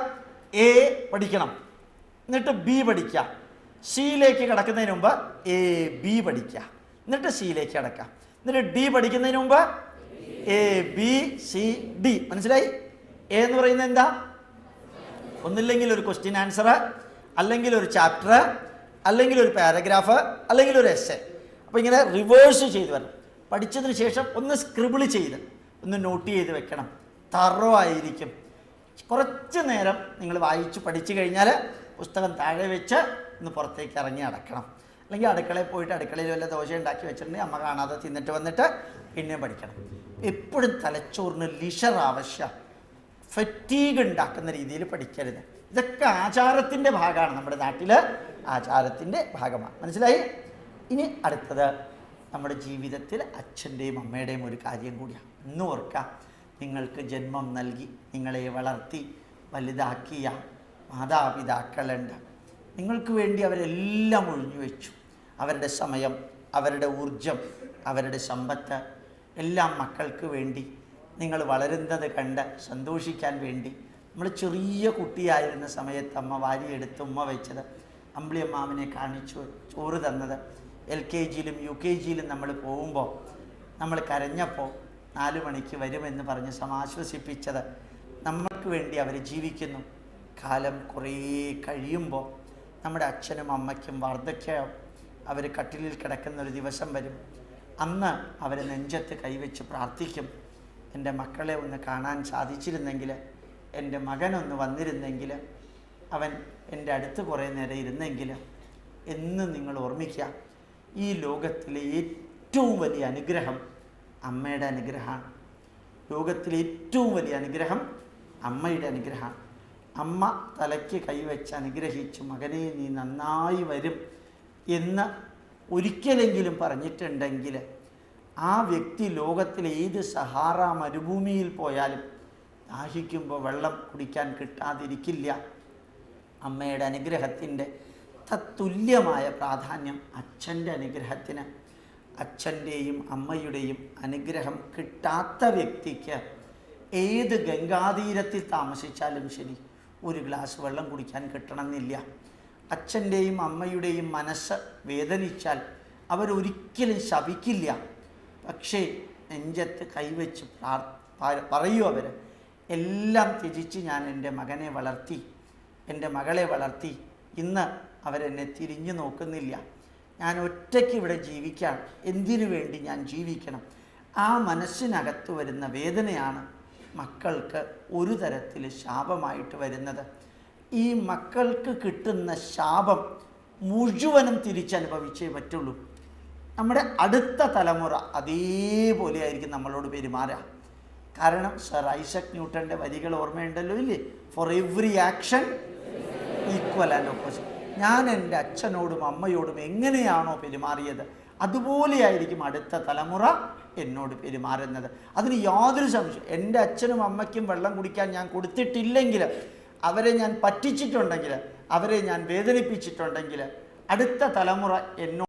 എ പഠിക്കണം, എന്നിട്ട് ബി പഠിക്കുക. സിയിലേക്ക് കിടക്കുന്നതിന് മുമ്പ് എ ബി പഠിക്കുക, എന്നിട്ട് സിയിലേക്ക് കിടക്കുക. എന്നിട്ട് ഡി പഠിക്കുന്നതിന് മുമ്പ് എ ബി സി ഡി. മനസ്സിലായി? എ എന്ന് പറയുന്നത് എന്താ? ഒന്നില്ലെങ്കിൽ ഒരു ക്വസ്റ്റ്യൻ ആൻസർ, അല്ലെങ്കിൽ ഒരു ചാപ്റ്റർ, അല്ലെങ്കിൽ ഒരു പാരഗ്രാഫ്, അല്ലെങ്കിൽ ഒരു എസ്സേ. അപ്പോൾ ഇങ്ങനെ റിവേഴ്സ് ചെയ്ത് വരണം. പഠിച്ചതിന് ശേഷം ഒന്ന് സ്ക്രിബിൾ ചെയ്ത് ഒന്ന് നോട്ട് ചെയ്ത് വെക്കണം. തറോ ആയിരിക്കും. കുറച്ച് നേരം നിങ്ങൾ വായിച്ച് പഠിച്ചു കഴിഞ്ഞാൽ പുസ്തകം താഴെ വെച്ച് ഒന്ന് പുറത്തേക്ക് ഇറങ്ങി നടക്കണം. അല്ലെങ്കിൽ അടുക്കളയിൽ പോയിട്ട് അടുക്കളയിൽ വല്ല ദോശ ഉണ്ടാക്കി വെച്ചിട്ടുണ്ടെങ്കിൽ അമ്മ കാണാതെ തിന്നിട്ട് വന്നിട്ട് പിന്നെയും പഠിക്കണം. എപ്പോഴും തലച്ചോറിന് ലിഷർ ആവശ്യം, ഫറ്റീഗ് ഉണ്ടാക്കുന്ന രീതിയിൽ പഠിക്കരുത്. ഇതൊക്കെ ആചാരത്തിൻ്റെ ഭാഗമാണ്, നമ്മുടെ നാട്ടിൽ ആചാരത്തിൻ്റെ ഭാഗമാണ്. മനസ്സിലായി? ഇനി അടുത്തത് നമ്മുടെ ജീവിതത്തിൽ അച്ഛൻ്റെയും അമ്മയുടെയും ഒരു കാര്യം കൂടിയാണ്. ഇന്ന് ഓർക്കുക, നിങ്ങൾക്ക് ജന്മം നൽകി നിങ്ങളെ വളർത്തി വലുതാക്കിയ മാതാപിതാക്കളുണ്ട്. നിങ്ങൾക്ക് വേണ്ടി അവരെല്ലാം ഒഴിഞ്ഞു വെച്ചു. അവരുടെ സമയം, അവരുടെ ഊർജം, അവരുടെ സമ്പത്ത് എല്ലാം മക്കൾക്ക് വേണ്ടി. നിങ്ങൾ വളരുന്നത് കണ്ട് സന്തോഷിക്കാൻ വേണ്ടി. നമ്മൾ ചെറിയ കുട്ടിയായിരുന്ന സമയത്ത് അമ്മ വാരിയെടുത്ത് ഉമ്മ വെച്ചത്, അമ്പിളിയമ്മാവിനെ കാണിച്ചു ചോറ് തന്നത്, LKGയിലും UKGയിലും നമ്മൾ പോകുമ്പോൾ നമ്മൾ കരഞ്ഞപ്പോൾ 4 മണിക്ക് വരുമെന്ന് പറഞ്ഞ് സമാശ്വസിപ്പിച്ചത്, നമ്മൾക്ക് വേണ്ടി അവർ ജീവിക്കുന്നു. കാലം കുറേ കഴിയുമ്പോൾ നമ്മുടെ അച്ഛനും അമ്മയ്ക്കും വാർദ്ധക്യം, അവർ കട്ടിലിൽ കിടക്കുന്നൊരു ദിവസം വരും. അന്ന് അവർ നെഞ്ചത്ത് കൈവച്ച് പ്രാർത്ഥിക്കും, എൻ്റെ മക്കളെ ഒന്ന് കാണാൻ സാധിച്ചിരുന്നെങ്കിൽ, എൻ്റെ മകനൊന്ന് വന്നിരുന്നെങ്കിൽ, അവൻ എൻ്റെ അടുത്ത് കുറേ നേരം ഇരുന്നെങ്കിൽ എന്ന് നിങ്ങൾ ഓർമ്മിക്കുക. ഈ ലോകത്തിലെ ഏറ്റവും വലിയ അനുഗ്രഹം അമ്മയുടെ അനുഗ്രഹമാണ്. ലോകത്തിലെ ഏറ്റവും വലിയ അനുഗ്രഹം അമ്മയുടെ അനുഗ്രഹമാണ്. അമ്മ തലയ്ക്ക് കൈവച്ച് അനുഗ്രഹിച്ചു, മകനെ നീ നന്നായി വരും എന്ന് ഒരിക്കലെങ്കിലും പറഞ്ഞിട്ടുണ്ടെങ്കിൽ ആ വ്യക്തി ലോകത്തിലെ ഏത് സഹാറ മരുഭൂമിയിൽ പോയാലും ദാഹിക്കുമ്പോൾ വെള്ളം കുടിക്കാൻ കിട്ടാതിരിക്കില്ല. അമ്മയുടെ അനുഗ്രഹത്തിൻ്റെ തത്തുല്യമായ പ്രാധാന്യം അച്ഛൻ്റെ അനുഗ്രഹത്തിന്. അച്ഛൻ്റെയും അമ്മയുടെയും അനുഗ്രഹം കിട്ടാത്ത വ്യക്തിക്ക് ഏത് ഗംഗാതീരത്തിൽ താമസിച്ചാലും ശരി ഒരു ഗ്ലാസ് വെള്ളം കുടിക്കാൻ കിട്ടണമെന്നില്ല. അച്ഛൻ്റെയും അമ്മയുടെയും മനസ്സ് വേദനിച്ചാൽ അവരൊരിക്കലും ശപിക്കില്ല. പക്ഷേ നെഞ്ചത്ത് കൈവച്ച് പറയൂ, അവർ എല്ലാം ത്യജിച്ച് ഞാൻ എൻ്റെ മകനെ വളർത്തി, എൻ്റെ മകളെ വളർത്തി, ഇന്ന് അവരെന്നെ തിരിഞ്ഞു നോക്കുന്നില്ല, ഞാൻ ഒറ്റയ്ക്ക് ഇവിടെ ജീവിക്കാൻ, എന്തിനു വേണ്ടി ഞാൻ ജീവിക്കണം? ആ മനസ്സിനകത്ത് വരുന്ന വേദനയാണ് മക്കൾക്ക് ഒരു തരത്തിൽ ശാപമായിട്ട് വരുന്നത്. ഈ മക്കൾക്ക് കിട്ടുന്ന ശാപം മുഴുവനും തിരിച്ചനുഭവിച്ചേ പറ്റുള്ളൂ. നമ്മുടെ അടുത്ത തലമുറ അതേപോലെ ആയിരിക്കും നമ്മളോട് പെരുമാറുക. കാരണം സർ ഐസക് ന്യൂട്ടൻ്റെ വരികൾ ഓർമ്മയുണ്ടല്ലോ ഇല്ലേ? For every action equal and opposite. ഞാൻ എൻ്റെ അച്ഛനോടും അമ്മയോടും എങ്ങനെയാണോ പെരുമാറിയത് അതുപോലെയായിരിക്കും അടുത്ത തലമുറ എന്നോട് പെരുമാറുന്നത്. അതിന് യാതൊരു സംശയം. എൻ്റെ അച്ഛനും അമ്മയ്ക്കും വെള്ളം കുടിക്കാൻ ഞാൻ കൊടുത്തിട്ടില്ലെങ്കിൽ, അവരെ ഞാൻ പറ്റിച്ചിട്ടുണ്ടെങ്കിൽ, അവരെ ഞാൻ വേദനിപ്പിച്ചിട്ടുണ്ടെങ്കിൽ അടുത്ത തലമുറ എന്നോട്